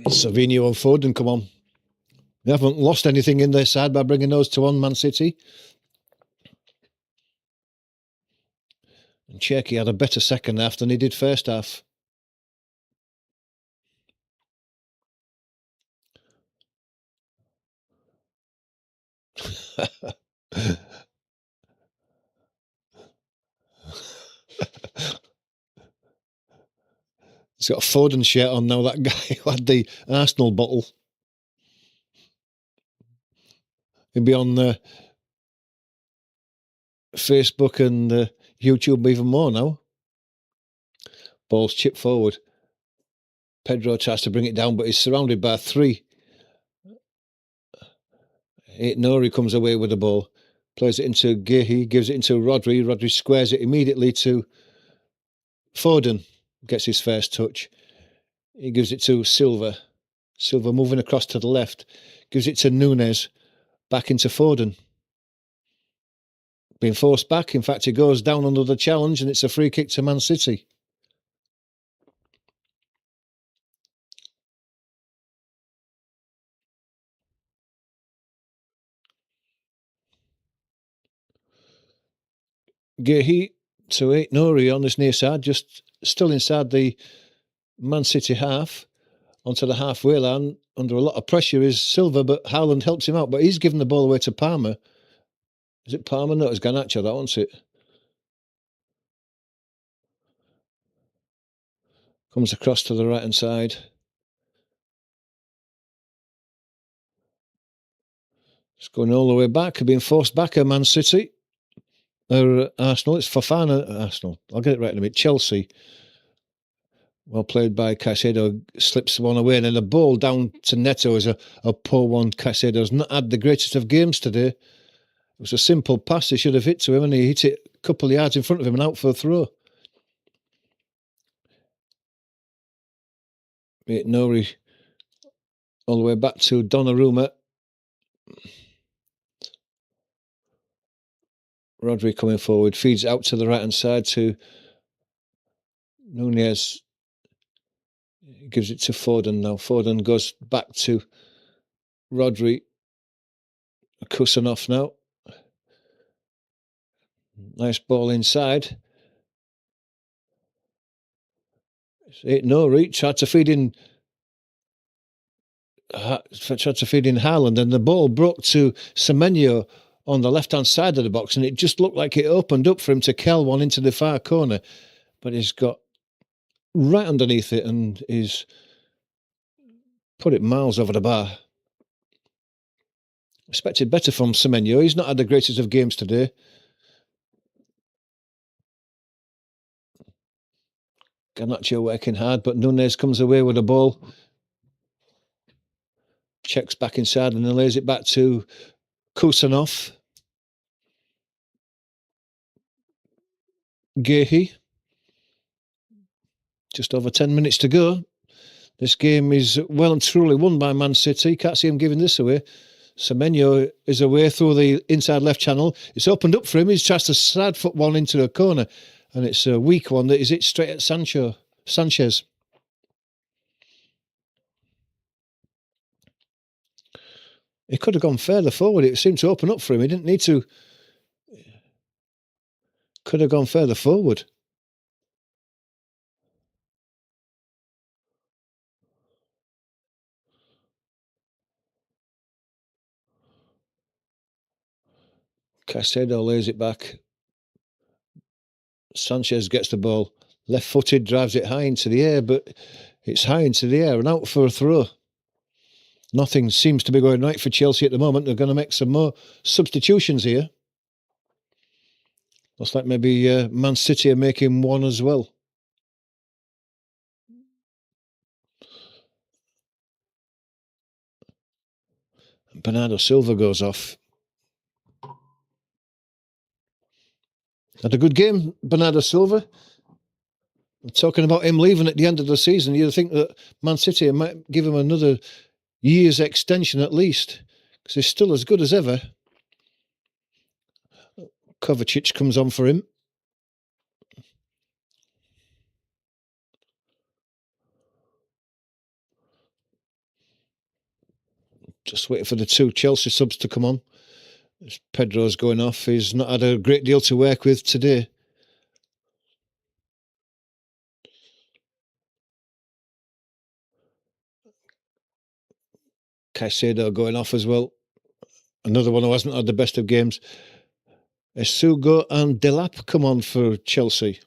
Savinho and Foden, come on. They haven't lost anything in their side by bringing those two on, Man City. And Cherky had a better second half than he did first half. He's got a Foden shirt on now, that guy who had the Arsenal bottle. He'll be on Facebook and YouTube even more now. Ball's chipped forward. Pedro tries to bring it down, but he's surrounded by three. Nori comes away with the ball. Plays it into Gehi, gives it into Rodri. Rodri squares it immediately to Foden. Gets his first touch. He gives it to Silva. Silva moving across to the left. Gives it to Nunes. Back into Foden. Being forced back. In fact, he goes down under the challenge and it's a free kick to Man City. Gehi to Nori on this near side, just still inside the Man City half, onto the halfway line, under a lot of pressure is Silva, but Haaland helps him out, but he's given the ball away to Palmer. Is it Palmer? No, it's Garnacho, that wants it. Comes across to the right-hand side. It's going all the way back, being forced back at Man City. Or Arsenal, it's Fofana, Arsenal. I'll get it right in a minute. Chelsea. Well played by Caicedo, slips one away, and then the ball down to Neto is a poor one. Caicedo's not had the greatest of games today. It was a simple pass he should have hit to him, and he hit it a couple of yards in front of him and out for a throw. Nori all the way back to Donnarumma. Rodri coming forward, feeds out to the right-hand side to Nunez. Gives it to Foden now. Foden goes back to Rodri. Kusanov now. Nice ball inside. Nori tried to feed in Haaland, and the ball broke to Semenyo on the left-hand side of the box, and it just looked like it opened up for him to curl one into the far corner, but he's got right underneath it and he's put it miles over the bar. Expected better from Semenyo. He's not had the greatest of games today. Garnacho working hard, but Nunes comes away with the ball. Checks back inside and then lays it back to Kusanov. Gehi. Just over 10 minutes to go. This game is well and truly won by Man City. Can't see him giving this away. Semenyo is away through the inside left channel. It's opened up for him. He's tries to side foot one into a corner, and it's a weak one that is hit straight at Sanchez. He could have gone further forward. It seemed to open up for him. He didn't need to. Could have gone further forward. Caicedo lays it back. Sanchez gets the ball. Left-footed, drives it high into the air, but it's high into the air and out for a throw. Nothing seems to be going right for Chelsea at the moment. They're going to make some more substitutions here. Looks like maybe Man City are making one as well. Bernardo Silva goes off. Had a good game, Bernardo Silva. Talking about him leaving at the end of the season, you'd think that Man City might give him another year's extension at least, because he's still as good as ever. Kovacic comes on for him. Just waiting for the two Chelsea subs to come on. Pedro's going off. He's not had a great deal to work with today. Caicedo going off as well. Another one who hasn't had the best of games. Esugo and Delap come on for Chelsea.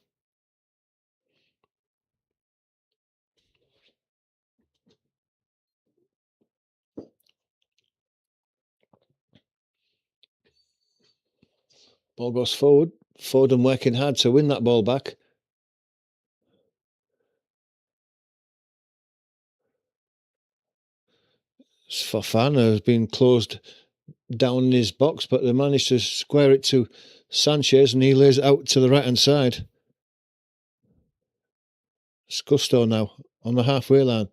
Ball goes forward. Foden working hard to win that ball back. Fofana has been closed down in his box, but they managed to square it to Sanchez and he lays it out to the right-hand side. It's Gusto now on the halfway line.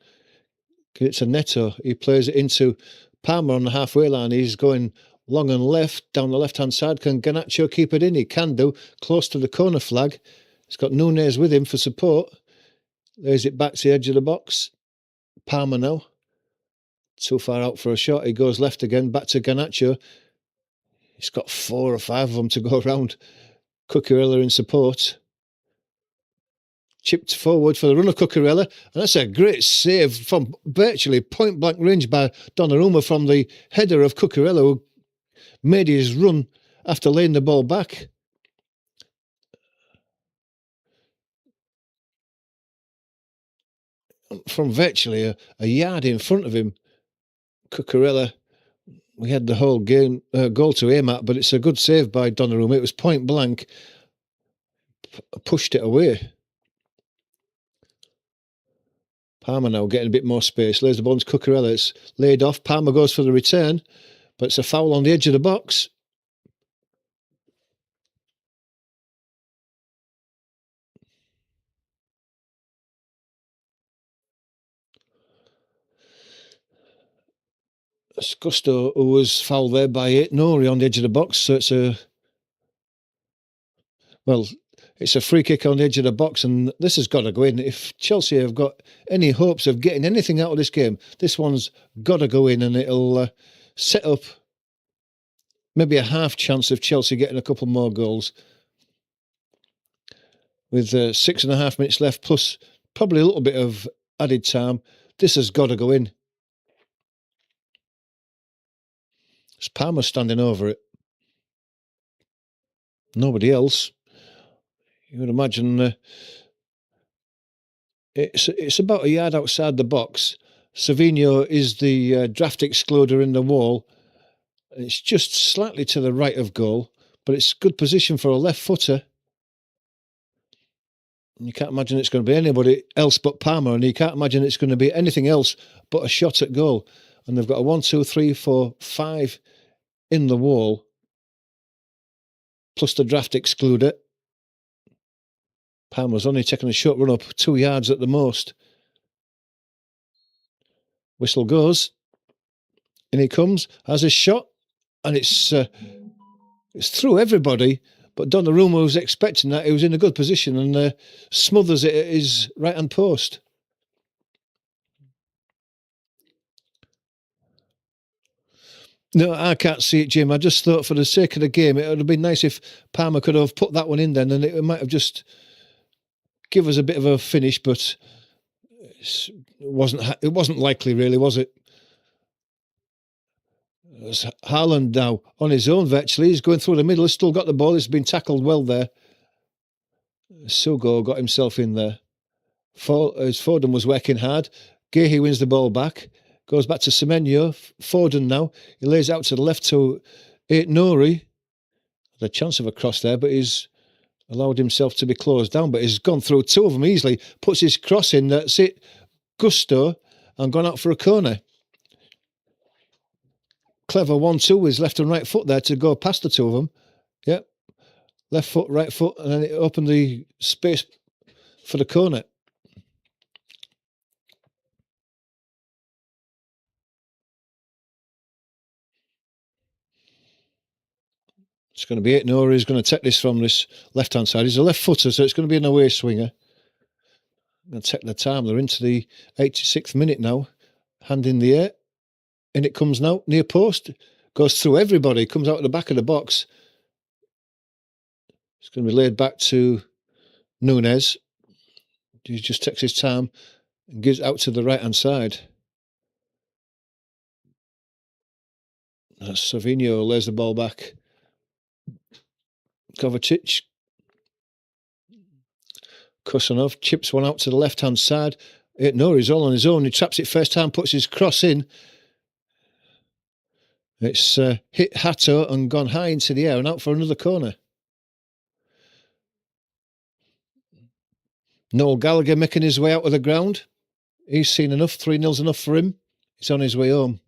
It's a Neto. He plays it into Palmer on the halfway line. He's going long and left, down the left-hand side. Can Garnacho keep it in? He can do. Close to the corner flag. He's got Nunez with him for support. Lays it back to the edge of the box. Palmer now. Too far out for a shot. He goes left again, back to Garnacho. He's got 4 or 5 of them to go around. Cucurella in support. Chipped forward for the run of Cucurella. And that's a great save from virtually point-blank range by Donnarumma from the header of Cucurella, who made his run after laying the ball back. From virtually a yard in front of him, Cucurella, we had the whole game goal to aim at, but it's a good save by Donnarumma. It was point-blank. Pushed it away. Palmer now getting a bit more space. Lays the ball to Cucurella. It's laid off. Palmer goes for the return, but it's a foul on the edge of the box. It's Gusto who was fouled there by Nori on the edge of the box. So it's a free kick on the edge of the box, and this has got to go in. If Chelsea have got any hopes of getting anything out of this game, this one's got to go in, and it'll set up maybe a half chance of Chelsea getting a couple more goals. With 6.5 minutes left, plus probably a little bit of added time, this has got to go in. It's Palmer standing over it. Nobody else. You would imagine it's about a yard outside the box. Savinho is the draft excluder in the wall. It's just slightly to the right of goal, but it's good position for a left footer. And you can't imagine it's going to be anybody else but Palmer, and you can't imagine it's going to be anything else but a shot at goal. And they've got a 1, 2, 3, 4, 5 in the wall, plus the draft excluder. Palmer's only taken a short run up, 2 yards at the most. Whistle goes. In he comes, has a shot, and it's through everybody. But Donnarumma was expecting that. He was in a good position and smothers it at his right-hand post. No, I can't see it, Jim. I just thought for the sake of the game, it would have been nice if Palmer could have put that one in then, and it might have just give us a bit of a finish, but it wasn't likely, really, was it? Haaland now on his own virtually. He's going through the middle. He's still got the ball. He's been tackled well there. Sugo got himself in there. As Foden was working hard. Gehi wins the ball back. Goes back to Semenyo. Foden now. He lays out to the left to Nori. The chance of a cross there, but he's allowed himself to be closed down. But he's gone through two of them easily. Puts his cross in. That's it. Gusto. And gone out for a corner. Clever 1-2 with his left and right foot there to go past the two of them. Yep. Left foot, right foot, and then it opened the space for the corner. It's going to be Nori who's going to take this from this left-hand side. He's a left footer, so it's going to be an away swinger. Going to take the time. They're into the 86th minute now. Hand in the air. In it comes now, near post. Goes through everybody. Comes out of the back of the box. It's going to be laid back to Nunez. He just takes his time and gives out to the right-hand side. Savinho lays the ball back. Kovacic. Kusanov chips one out to the left-hand side. No, he's all on his own. He traps it first time, puts his cross in. It's hit Hato and gone high into the air and out for another corner. Noel Gallagher making his way out of the ground. He's seen enough. 3-0's enough for him. He's on his way home.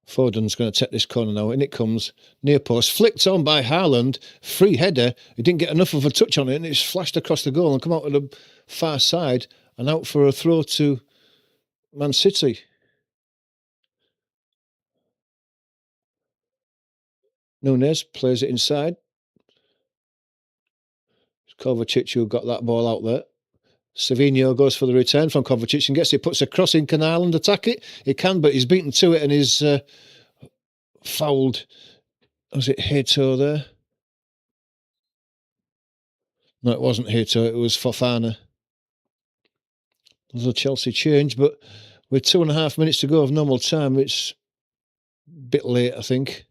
Foden's going to take this corner now. In it comes. Near post. Flicked on by Haaland. Free header. He didn't get enough of a touch on it and it's flashed across the goal and come out to the far side and out for a throw to Man City. Nunez plays it inside. Kovacic who got that ball out there. Savinho goes for the return from Kovacic and gets it, puts a cross in. Can Haaland attack it? He can, but he's beaten to it and he's fouled. Was it Hato there? No, it wasn't Hato. It was Fofana. There's a Chelsea change, but with 2.5 minutes to go of normal time, it's a bit late, I think.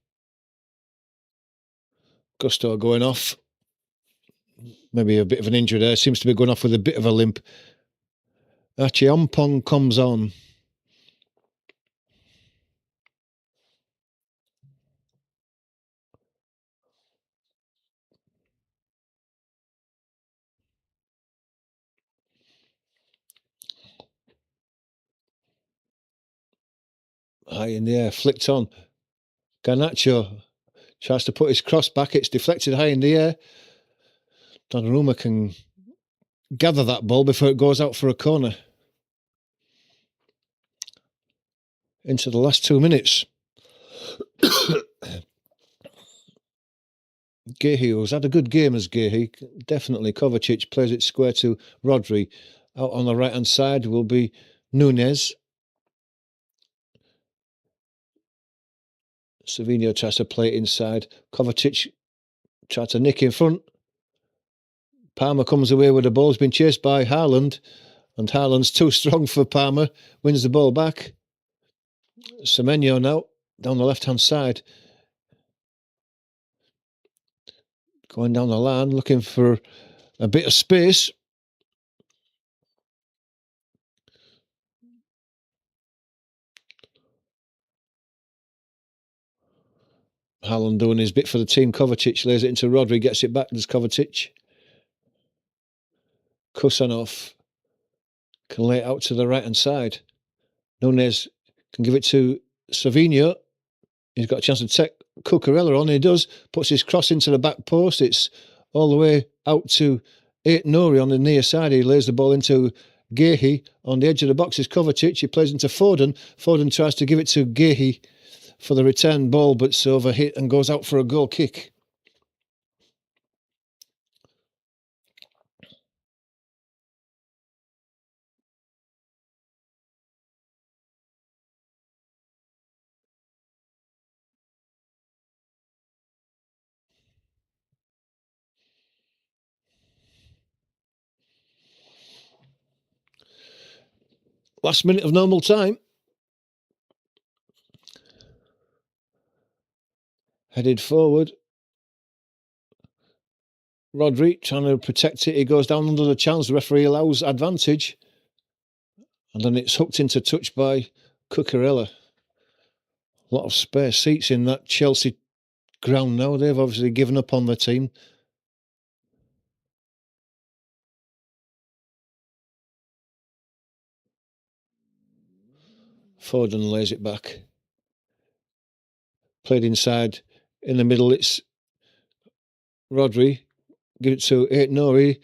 Gusto going off. Maybe a bit of an injury there. Seems to be going off with a bit of a limp. Achiompong comes on. High in the air, flicked on. Garnacho tries to put his cross back. It's deflected high in the air. Donnarumma can gather that ball before it goes out for a corner. Into the last 2 minutes. Gehi, who's had a good game as Gehi, definitely. Kovacic plays it square to Rodri. Out on the right-hand side will be Nunez. Savinho tries to play it inside. Kovacic tries to nick in front. Palmer comes away with the ball. He's been chased by Haaland. And Haaland's too strong for Palmer. Wins the ball back. Semenyo now down the left-hand side. Going down the line, looking for a bit of space. Haaland doing his bit for the team. Kovacic lays it into Rodri, gets it back. There's Kovacic. Kusanov can lay it out to the right-hand side. Nunez can give it to Savinho. He's got a chance to take Cucurella on. He does. Puts his cross into the back post. It's all the way out to Nori on the near side. He lays the ball into Gehi. On the edge of the box is Kovacic. He plays into Foden. Foden tries to give it to Gehi for the return ball, but it's overhit and goes out for a goal kick. Last minute of normal time. Headed forward. Rodri trying to protect it. He goes down under the chance. The referee allows advantage. And then it's hooked into touch by Cucurella. A lot of spare seats in that Chelsea ground now. They've obviously given up on the team. Foden lays it back. Played inside. In the middle, it's Rodri. Give it to Aït-Nouri.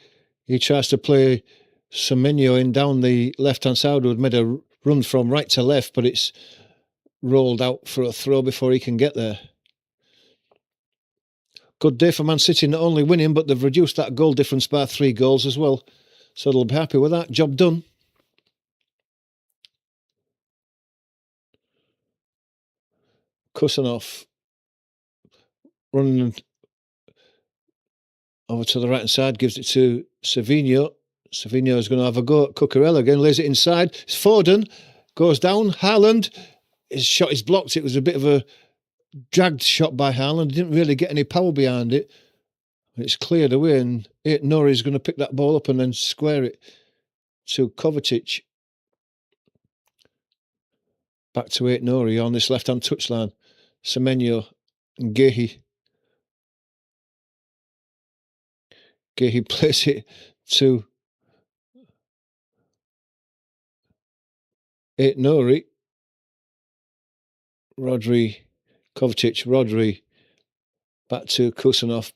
He tries to play Semenyo in down the left-hand side, who had made a run from right to left, but it's rolled out for a throw before he can get there. Good day for Man City, not only winning, but they've reduced that goal difference by 3 goals as well. So they'll be happy with that. Job done. Kusanov running over to the right-hand side, gives it to Savinho. Savinho is going to have a go at Cucurella again, lays it inside. It's Foden, goes down. Haaland, his shot is blocked. It was a bit of a dragged shot by Haaland. Didn't really get any power behind it. It's cleared away, and Aït-Nouri is going to pick that ball up and then square it to Kovacic. Back to Aït-Nouri on this left-hand touchline. Semenyo and Gehi. Gehi plays it to Aït-Nouri. Rodri, Kovacic, Rodri. Back to Kusanov.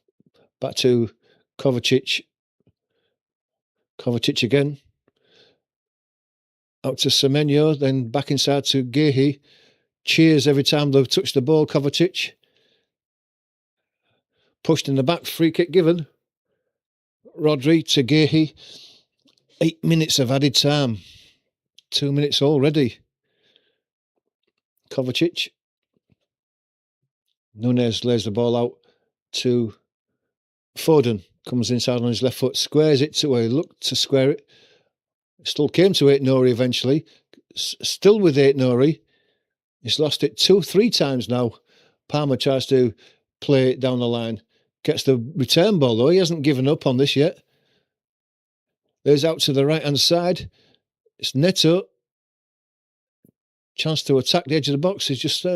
Back to Kovacic. Kovacic again. Out to Semenyo, then back inside to Gehi. Cheers every time they've touched the ball, Kovacic. Pushed in the back, free kick given. Rodri to Gehi. 8 minutes of added time. 2 minutes already. Kovacic. Nunez lays the ball out to Foden. Comes inside on his left foot, squares it to where he looked to square it. Still came to Aït-Nouri eventually. Still with Aït-Nouri. He's lost it 2-3 times now. Palmer tries to play it down the line. Gets the return ball though. He hasn't given up on this yet. There's out to the right-hand side. It's Neto. Chance to attack the edge of the box. He's just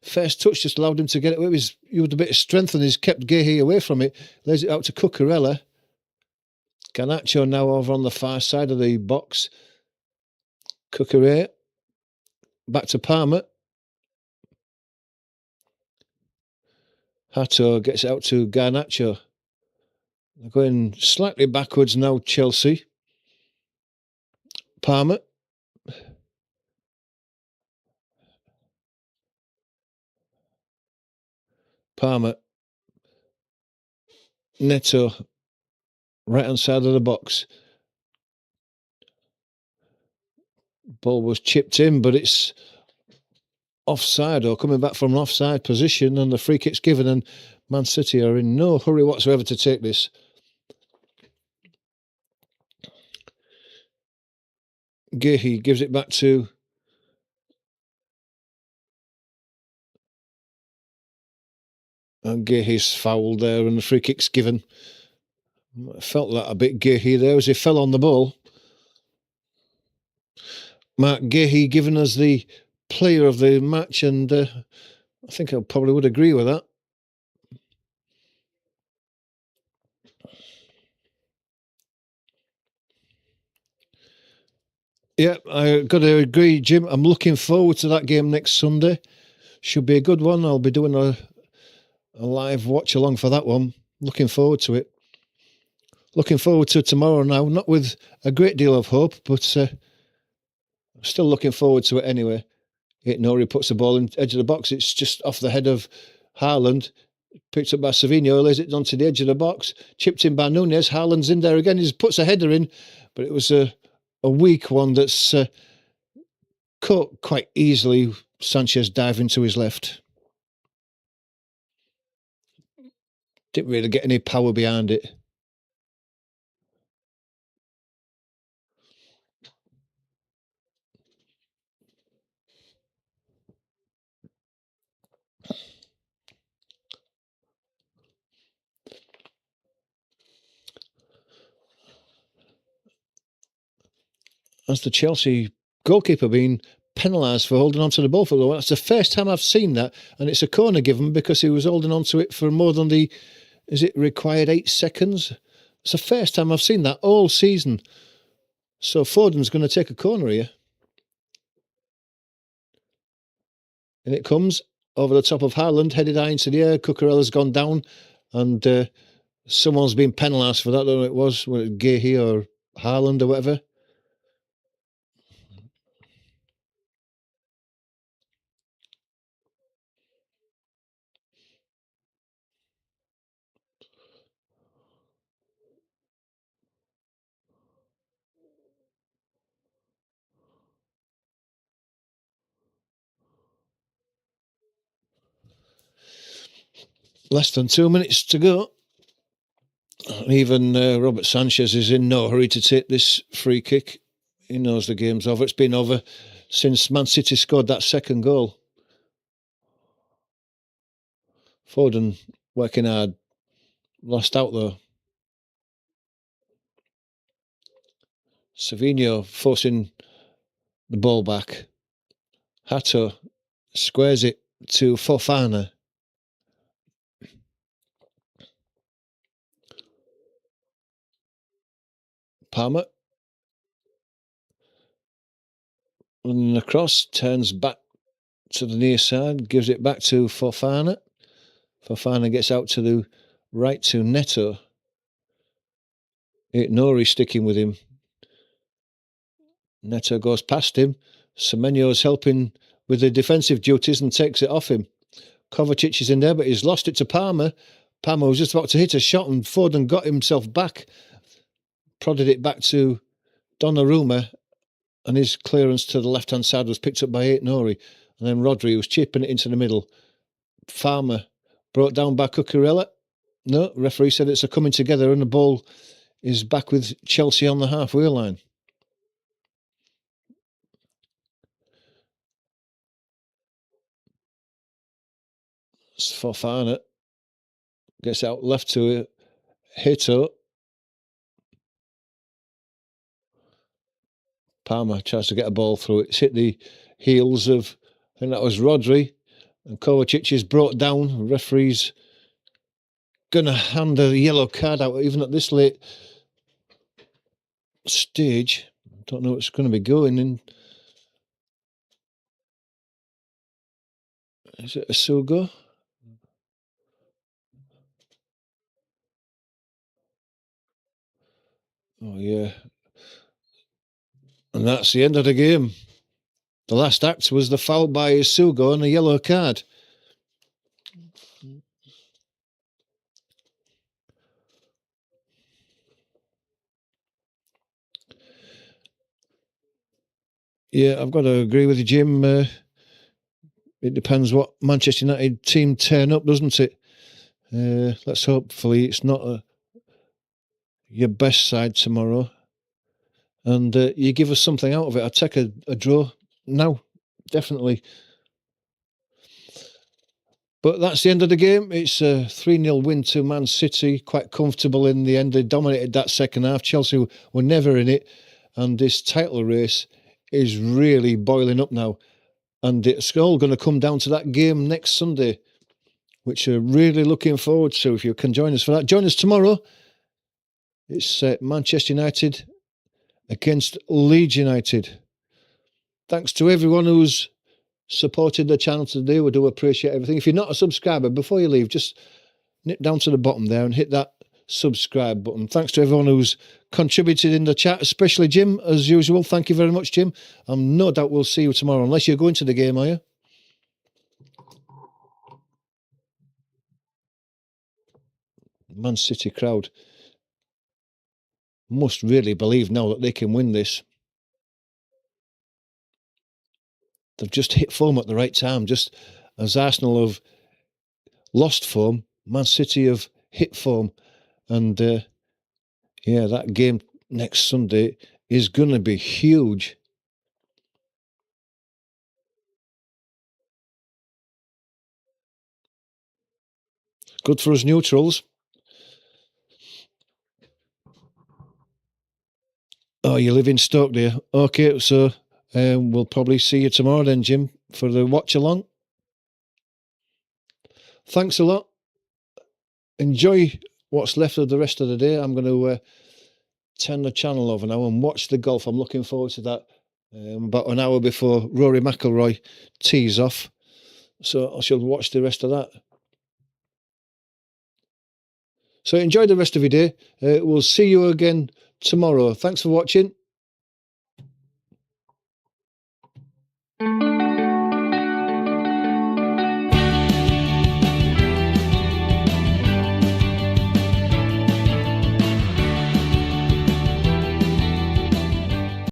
first touch just allowed him to get it away. He used a bit of strength and he's kept Gehi away from it. Lays it out to Cucurella. Garnacho now over on the far side of the box. Cucurella. Back to Palmer. Hato gets it out to Garnacho. They're going slightly backwards now, Chelsea. Palmer. Palmer. Neto. Right-hand side of the box. Ball was chipped in, but it's offside or coming back from an offside position, and the free kick's given, and Man City are in no hurry whatsoever to take this. Gehi gives it back to and Gehi's fouled there, and the free kick's given. I felt that a bit, Gehi there, as he fell on the ball. Mark Gehi giving us the player of the match, and I think I probably would agree with that. Yeah, I got to agree, Jim. I'm looking forward to that game next Sunday. Should be a good one. I'll be doing a live watch along for that one. Looking forward to it. Looking forward to tomorrow now, not with a great deal of hope, but still looking forward to it anyway. Aït-Nouri puts the ball in the edge of the box. It's just off the head of Haaland. Picked up by Savinho, lays it onto the edge of the box. Chipped in by Nunez. Haaland's in there again. He puts a header in, but it was a weak one that's caught quite easily. Sanchez diving to his left. Didn't really get any power behind it. has the Chelsea goalkeeper been penalised for holding on to the ball for a while? That's the first time I've seen that, and it's a corner given because he was holding on to it for more than the, is it required 8 seconds? It's the first time I've seen that all season. So Foden's going to take a corner here. And it comes over the top of Haaland, headed high into the air. Cucurella's gone down, and someone's been penalised for that. I don't know who it was, Gahey or Haaland or whatever. Less than 2 minutes to go. Even Robert Sanchez is in no hurry to take this free kick. He knows the game's over. It's been over since Man City scored that second goal. Foden working hard. Lost out though. Savinho forcing the ball back. Hato squares it to Fofana. Palmer. Running across, turns back to the near side, gives it back to Fofana. Fofana gets out to the right to Neto. Nori sticking with him. Neto goes past him. Semenyo's helping with the defensive duties and takes it off him. Kovacic is in there, but he's lost it to Palmer. Palmer was just about to hit a shot and Foden got himself back. Prodded it back to Donnarumma, and his clearance to the left-hand side was picked up by Nori. And then Rodri was chipping it into the middle. Farmer brought down by Cucurella. No, referee said it's a coming together and the ball is back with Chelsea on the halfway line. Fofana gets out left to Hito. Palmer tries to get a ball through it. It's hit the heels of, I think that was Rodri. And Kovacic is brought down. Referee's going to hand a yellow card out even at this late stage. Don't know what's going to be going in. Is it a Sugo? Oh, yeah. And that's the end of the game. The last act was the foul by Sugo and a yellow card. Yeah, I've got to agree with you, Jim. It depends what Manchester United team turn up, doesn't it? Let's hopefully it's not your best side tomorrow. And you give us something out of it. I'd take a draw now, definitely. But that's the end of the game. It's a 3-0 win to Man City. Quite comfortable in the end. They dominated that second half. Chelsea were never in it. And this title race is really boiling up now. And it's all going to come down to that game next Sunday, which we're really looking forward to. If you can join us for that, join us tomorrow. It's Manchester United against Leeds United. Thanks to everyone who's supported the channel today. We do appreciate everything. If you're not a subscriber, before you leave, just nip down to the bottom there and hit that subscribe button. Thanks to everyone who's contributed in the chat, especially Jim, as usual. Thank you very much, Jim. I'm no doubt we'll see you tomorrow, unless you're going to the game, are you? Man City crowd must really believe now that they can win this. They've just hit form at the right time. Just as Arsenal have lost form, Man City have hit form. And yeah, that game next Sunday is going to be huge. Good for us neutrals. Oh, you live in Stoke, dear. Okay, so we'll probably see you tomorrow then, Jim, for the watch along. Thanks a lot. Enjoy what's left of the rest of the day. I'm going to turn the channel over now and watch the golf. I'm looking forward to that. About an hour before Rory McIlroy tees off. So I shall watch the rest of that. So enjoy the rest of your day. We'll see you again tomorrow. Thanks for watching.